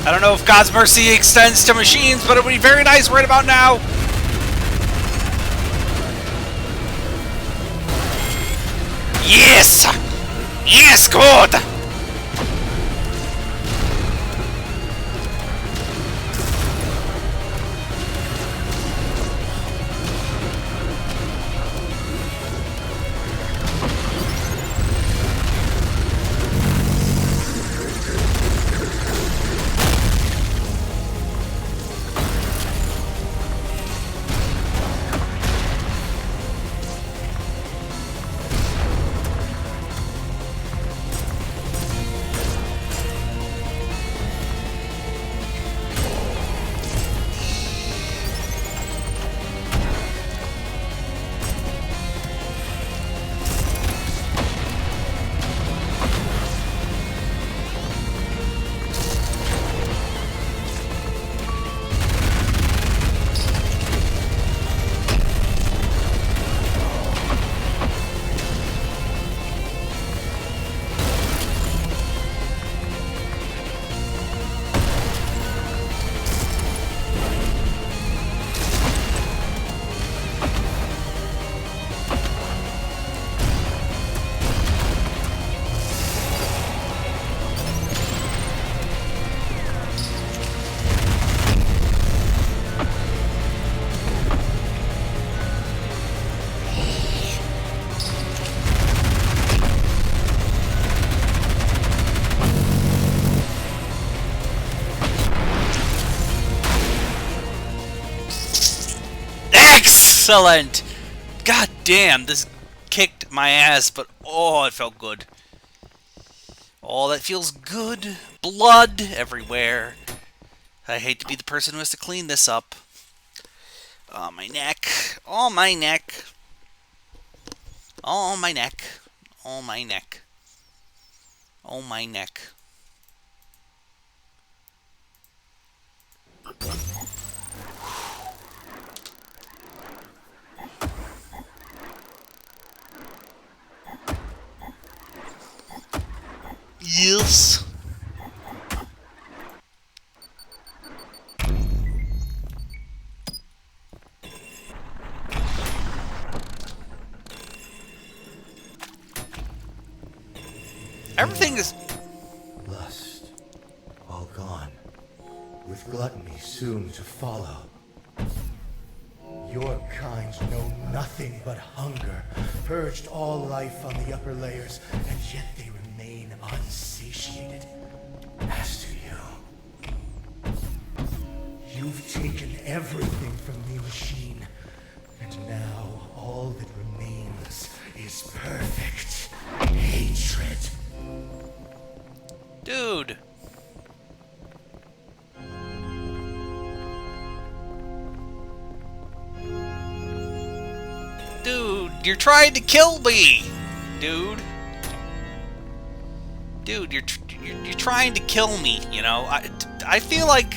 I don't know if God's mercy extends to machines, but it would be very nice right about now. Yes! Yes, good! Excellent! God damn, this kicked my ass, but oh, it felt good. Oh, that feels good. Blood everywhere. I hate to be the person who has to clean this up. Oh, my neck. Oh, my neck. Oh, my neck. Oh, my neck. Oh, my neck. Yes. Everything is... Lust, all gone, with gluttony soon to follow. Your kind know nothing but hunger, purged all life on the upper layers, and yet they remain unsatiated. As to you, you've taken everything from the machine, and now all that remains is perfect hatred. Dude. Dude, you're trying to kill me! Dude. Dude, you're trying to kill me, you know? I feel like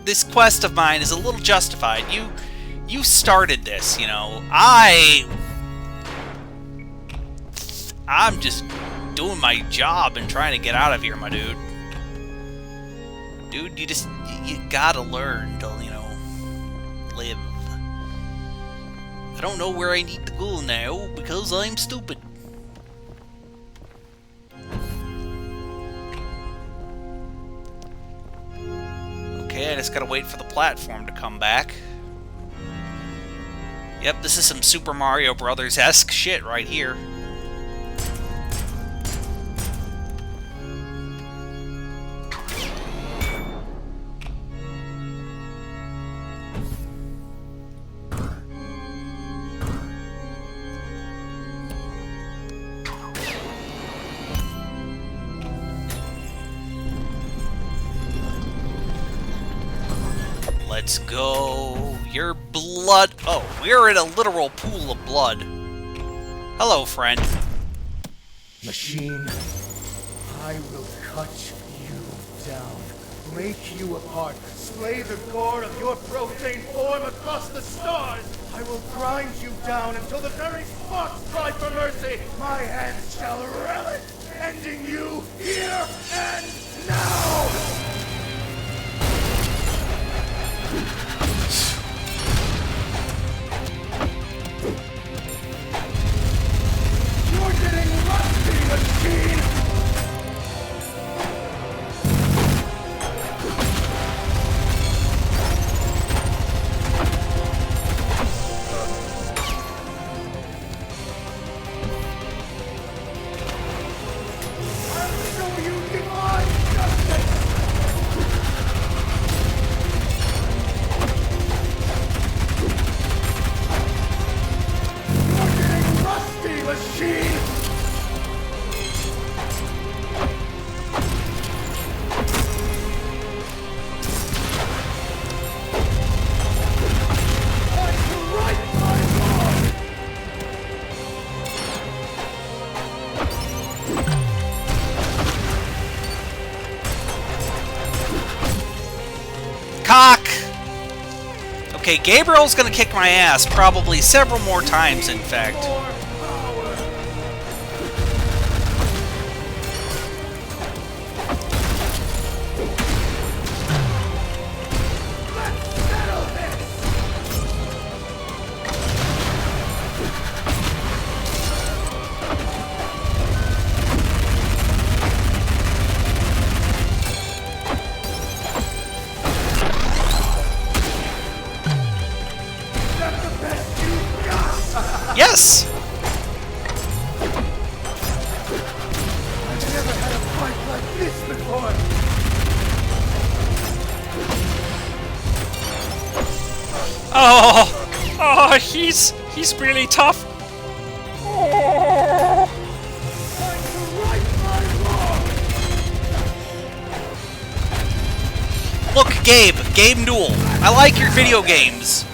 this quest of mine is a little justified. You started this, you know? I'm just doing my job and trying to get out of here, my dude. Dude, you gotta learn to, you know, live. I don't know where I need to go now because I'm stupid. Okay, I just gotta wait for the platform to come back. Yep, this is some Super Mario Brothers-esque shit right here. Let's go. Your blood. Oh, we're in a literal pool of blood. Hello, friend. Machine, I will cut you down, break you apart, splay the gore of your profane form across the stars. I will grind you down until the very sparks cry for mercy. My hands shall relish, ending you here and now. You're getting rusty, machine! I'll show you divine justice! You're getting rusty, machine! Time to right my wrong! Cock! Okay, Gabriel's gonna kick my ass probably several more times, in fact. More power! Let's settle this! That's the best you've got! Yes! I've never had a fight like this before! Oh, He's really tough. Look, Gabe. Game Duel. I like your video games.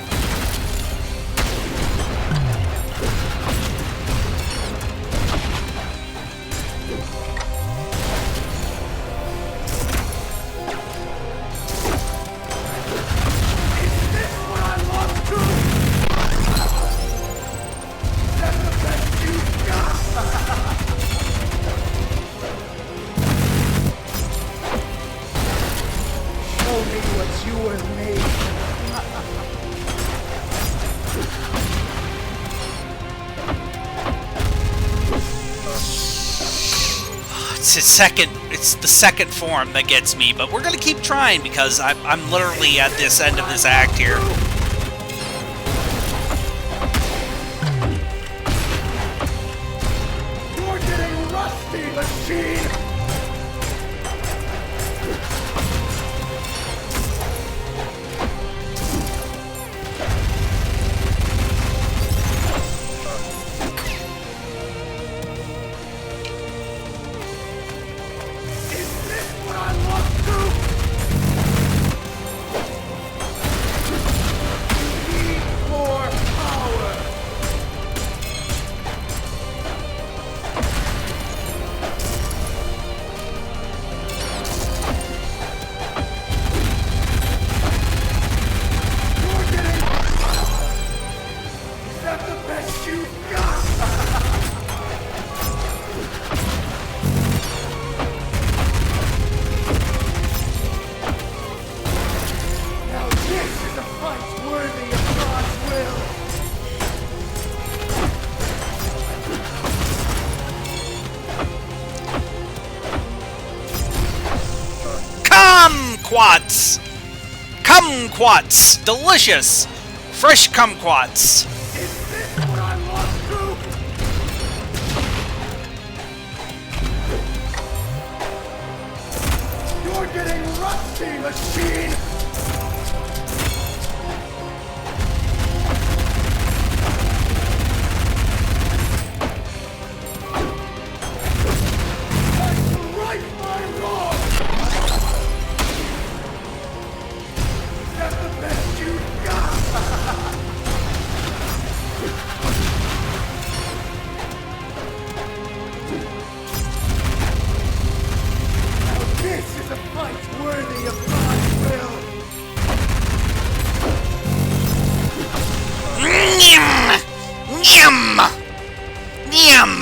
It's the second form that gets me, but we're gonna keep trying because I'm literally at this end of this act here. You're getting rusty, machine! Kumquats! Kumquats! Delicious! Fresh kumquats! Is this what I'm lost to? You're getting rusty, machine! Yum!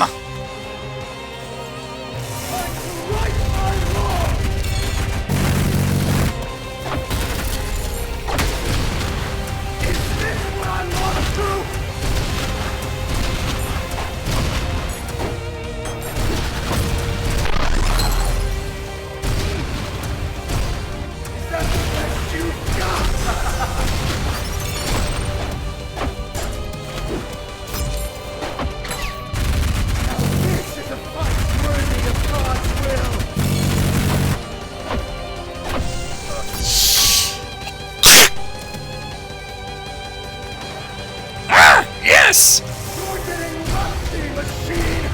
Yes! You're getting rusty, machine!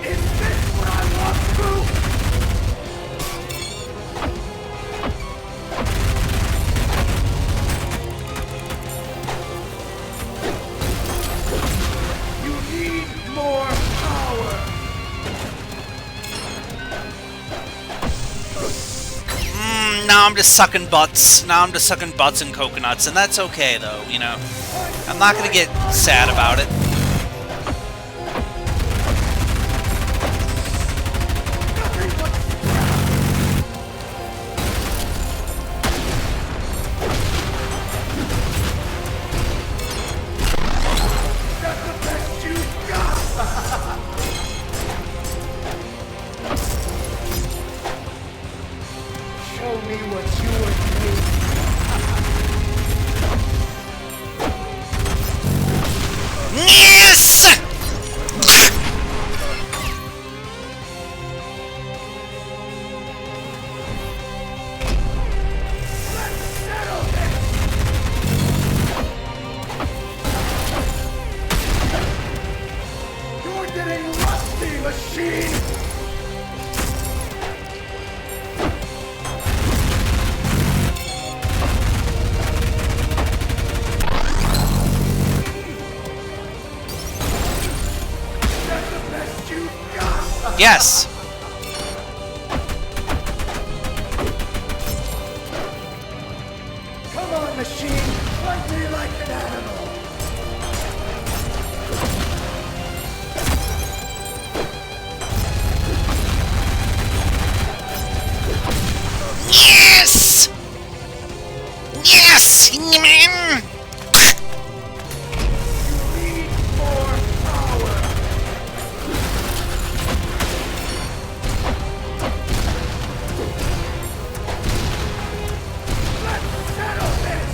Is this what I want to? You need more power! Now I'm just sucking butts. Now I'm just sucking butts and coconuts, and that's okay, though, you know. I'm not gonna get sad about it. That's the best you've got! Show me what you are made. Yes! musty machine! That's the best you've got! Yes! Come on, machine! Fight me like an animal! Yes! Yes! Man! Need more power! Let's settle this!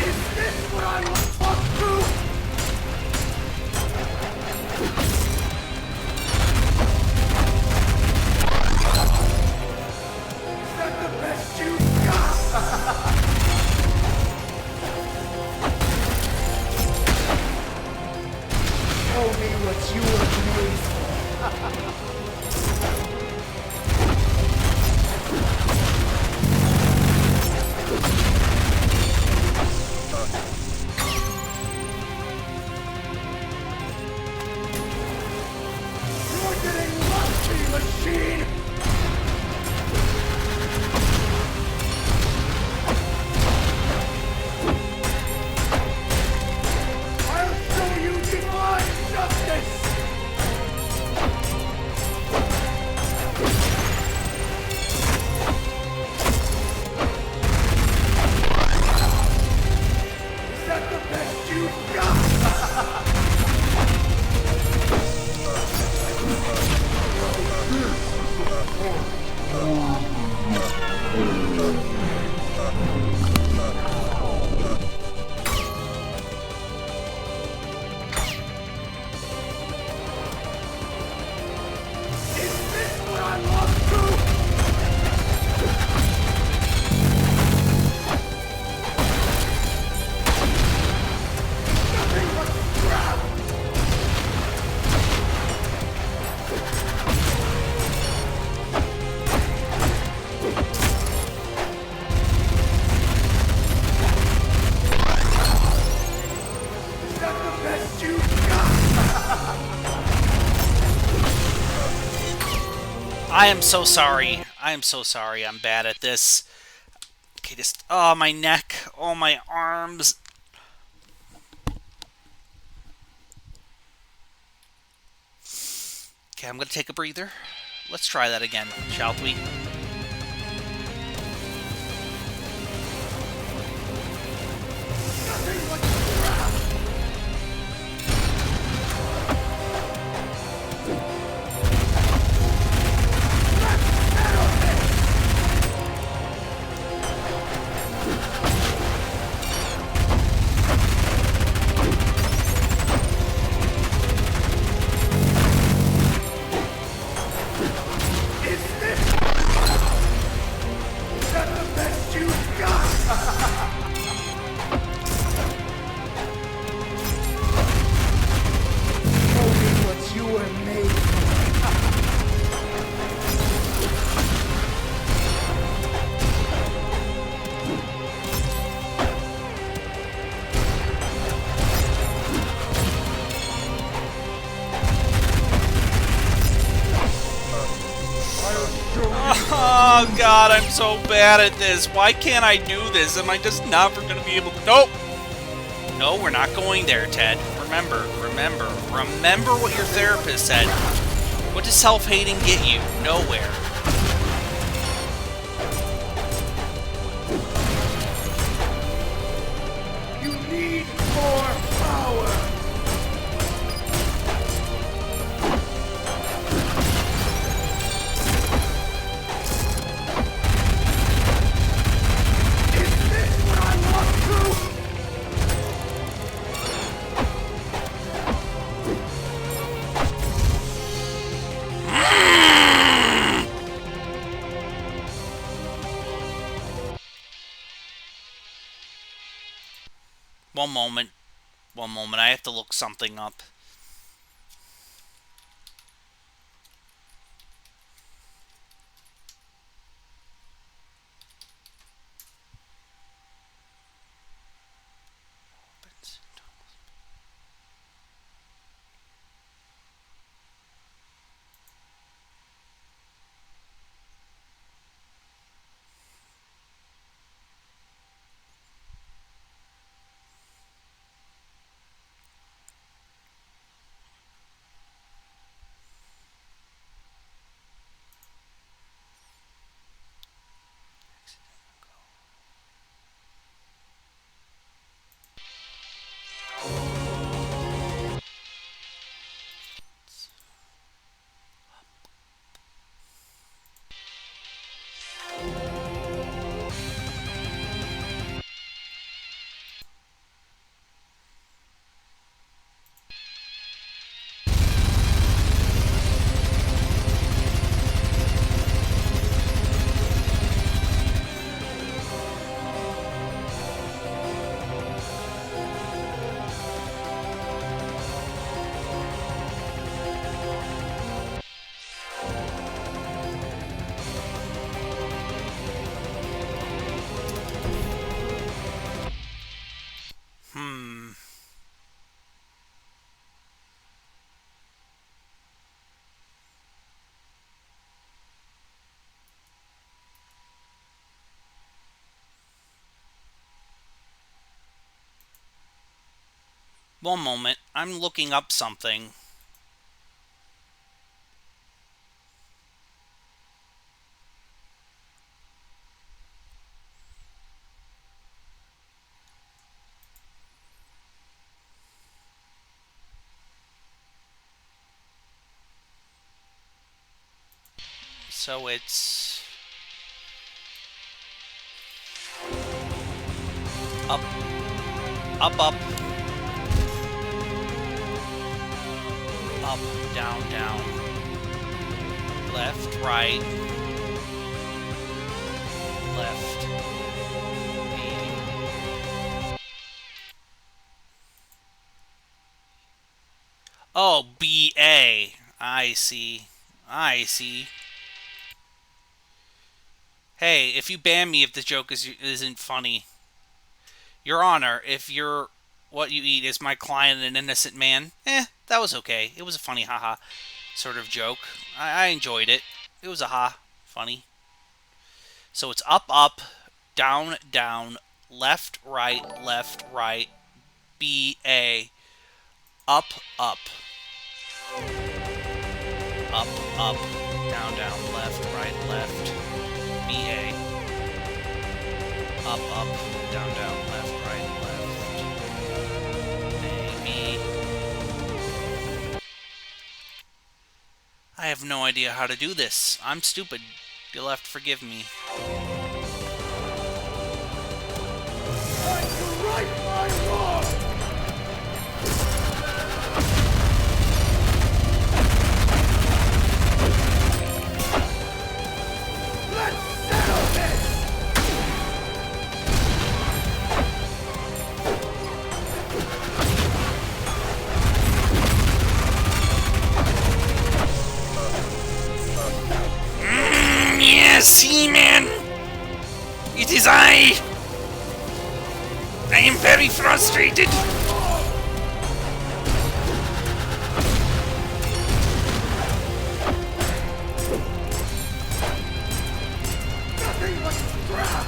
Is this what I want to? Is that the best you got? Show me what you are made for. You're getting rusty, machine! I'll show you divine justice! Is that the best you've got? Is this what I want to? Nothing but scrap! Is that the best you got? I am so sorry. I am so sorry. I'm bad at this. Okay, just... Oh, my neck. Oh, my arms. Okay, I'm going to take a breather. Let's try that again, shall we? Nothing but scrap! Let's settle this! Is this? Is that the best you've got? Show me what you were made for. Oh, God, I'm so bad at this. Why can't I do this? Am I just never going to be able to... Nope! No, we're not going there, Ted. Remember what your therapist said. What does self-hating get you? Nowhere. You need more power. Is this what I want to? One moment. One moment. I have to look something up. One moment. I'm looking up something. So it's up, up, up, up, down, down, left, right, left, B. Oh, B-A. I see. I see. Hey, if you ban me if the joke isn't funny. Your Honor, if what you eat is my client an innocent man, that was okay. It was a funny haha sort of joke. I enjoyed it. It was a funny. So it's up, up, down, down, left, right, B-A, up, up, up, up, down, down, left, B-A, up, up, down, down, left, maybe. I have no idea how to do this. I'm stupid. You'll have to forgive me. Trying to right my wrong! Let's settle this! Yes, He-Man! It is I! I am very frustrated! Nothing but crap!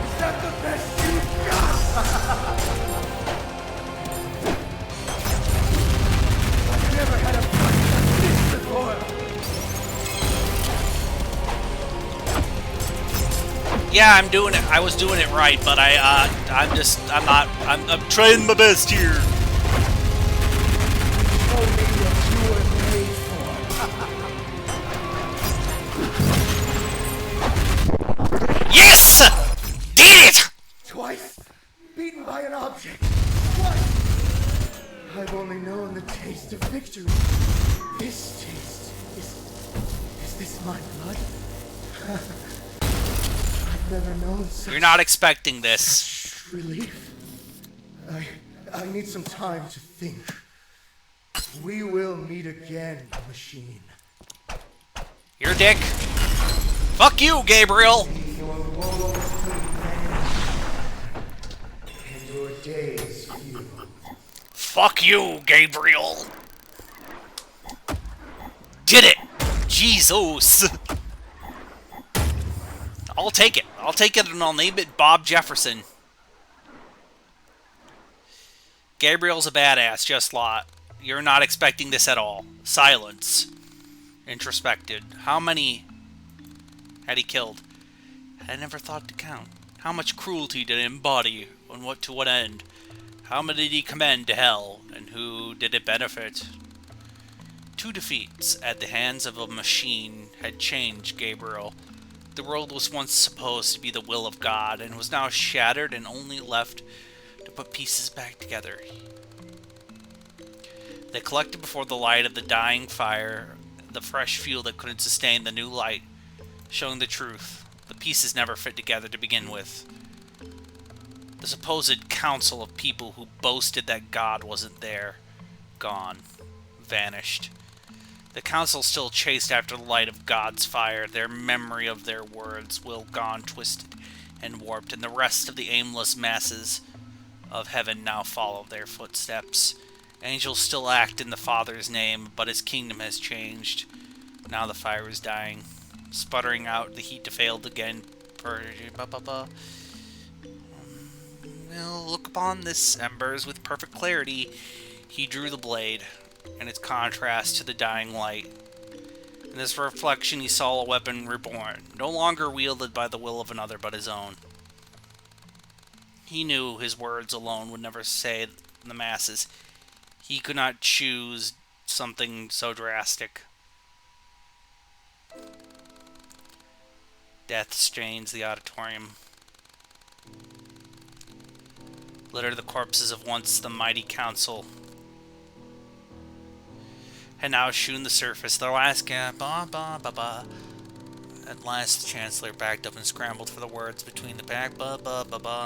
Is that the best you've got? I've never had a fight like this before. Yeah, I'm doing it. I was doing it right, but I'm Trying my best here. Show me what you were made for. Yes! Did it! Twice beaten by an object. taste of victory. This taste is this my blood? I've never known such You're not expecting this. relief. I need some time to think. We will meet again, machine. You're a dick. Fuck you, Gabriel. Your woes couldn't end, and your days few. Fuck you, Gabriel. Did it. Jesus. I'll take it. I'll take it and I'll name it Bob Jefferson. Gabriel's a badass, just lot. You're not expecting this at all. Silence. Introspected. How many had he killed? I never thought to count. How much cruelty did it embody, and what to what end? How many did he commend to hell, and who did it benefit? 2 defeats at the hands of a machine had changed Gabriel. The world was once supposed to be the will of God, and was now shattered and only left to put pieces back together. They collected before the light of the dying fire, the fresh fuel that couldn't sustain the new light, showing the truth. The pieces never fit together to begin with. The supposed council of people who boasted that God wasn't there, gone, vanished. The council still chased after the light of God's fire, their memory of their words will gone twisted and warped, and the rest of the aimless masses of heaven now follow their footsteps. Angels still act in the Father's name, but his kingdom has changed. Now the fire is dying, sputtering out the heat to failed again. We'll look upon this embers with perfect clarity. He drew the blade, and its contrast to the dying light. In this reflection he saw a weapon reborn, no longer wielded by the will of another but his own. He knew his words alone would never say the masses. He could not choose something so drastic. Death stains the auditorium. Litter the corpses of once the mighty council. Had now shewn the surface. The last gap. At last the Chancellor backed up and scrambled for the words between the back.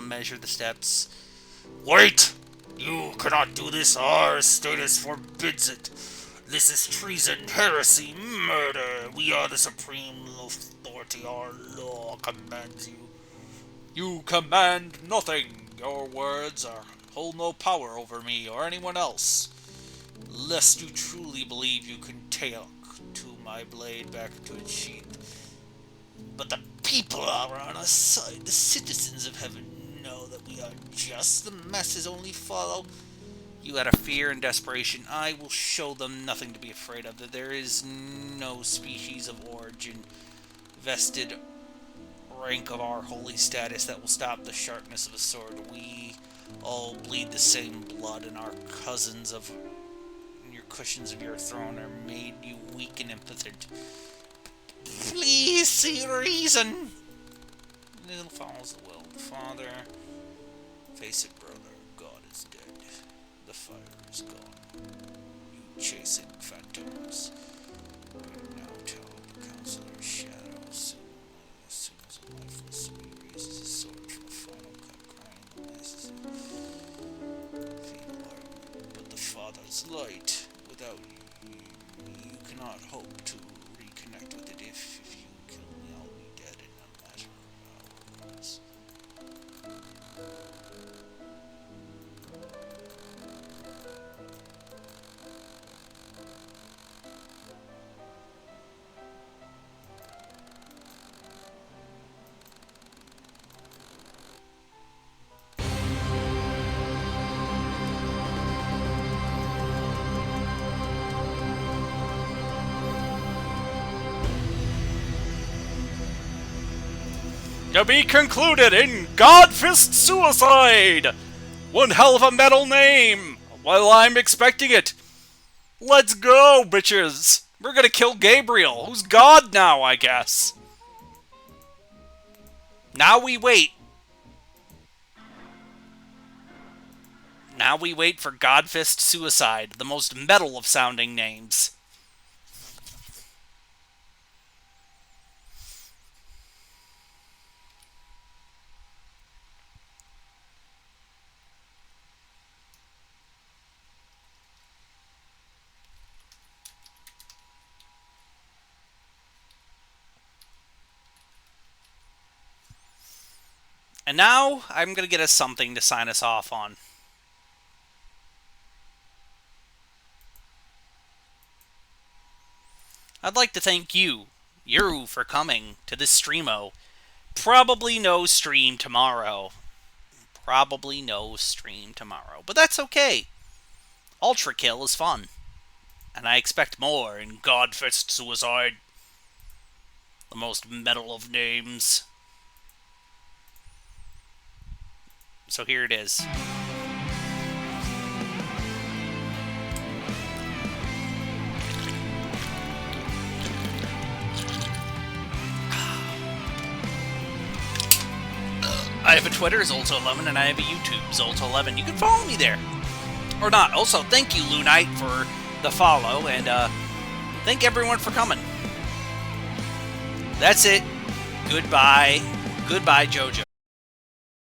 Measured the steps. Wait! You cannot do this. Our status forbids it. This is treason, heresy, murder. We are the supreme authority. Our law commands you. You command nothing. Your words hold no power over me or anyone else. Lest you truly believe you can take to my blade back into its sheath. But the people are on our side. The citizens of heaven know that we are just. The masses only follow. You out of fear and desperation, I will show them nothing to be afraid of. That there is no species of origin, vested rank of our holy status that will stop the sharpness of a sword. We all bleed the same blood, and our cousins of your cushions of your throne are made you weak and impotent. Please see reason. Little follows the will of the Father. Face it, brother. God is dead. The fire is gone. You chasing phantoms. You now tell the counselor's shadow. As soon as a lifeless spirit raises his sword for a final cut, crying the masses. Feeble argument, but the Father's light. Without you, you cannot hope to reconnect with it. If you kill me, I'll be dead in a matter of hours. To be concluded in Godfist Suicide! One hell of a metal name! Well, I'm expecting it. Let's go, bitches! We're gonna kill Gabriel, who's God now, I guess. Now we wait. Now we wait for Godfist Suicide, the most metal of sounding names. And now, I'm going to get us something to sign us off on. I'd like to thank you for coming to this streamo. Probably no stream tomorrow. But that's okay. Ultrakill is fun. And I expect more in Godfist Suicide. The most metal of names. So here it is. I have a Twitter, Xolta11, and I have a YouTube, Xolta11. You can follow me there. Or not. Also, thank you, Lunite, for the follow, and thank everyone for coming. That's it. Goodbye. Goodbye, JoJo.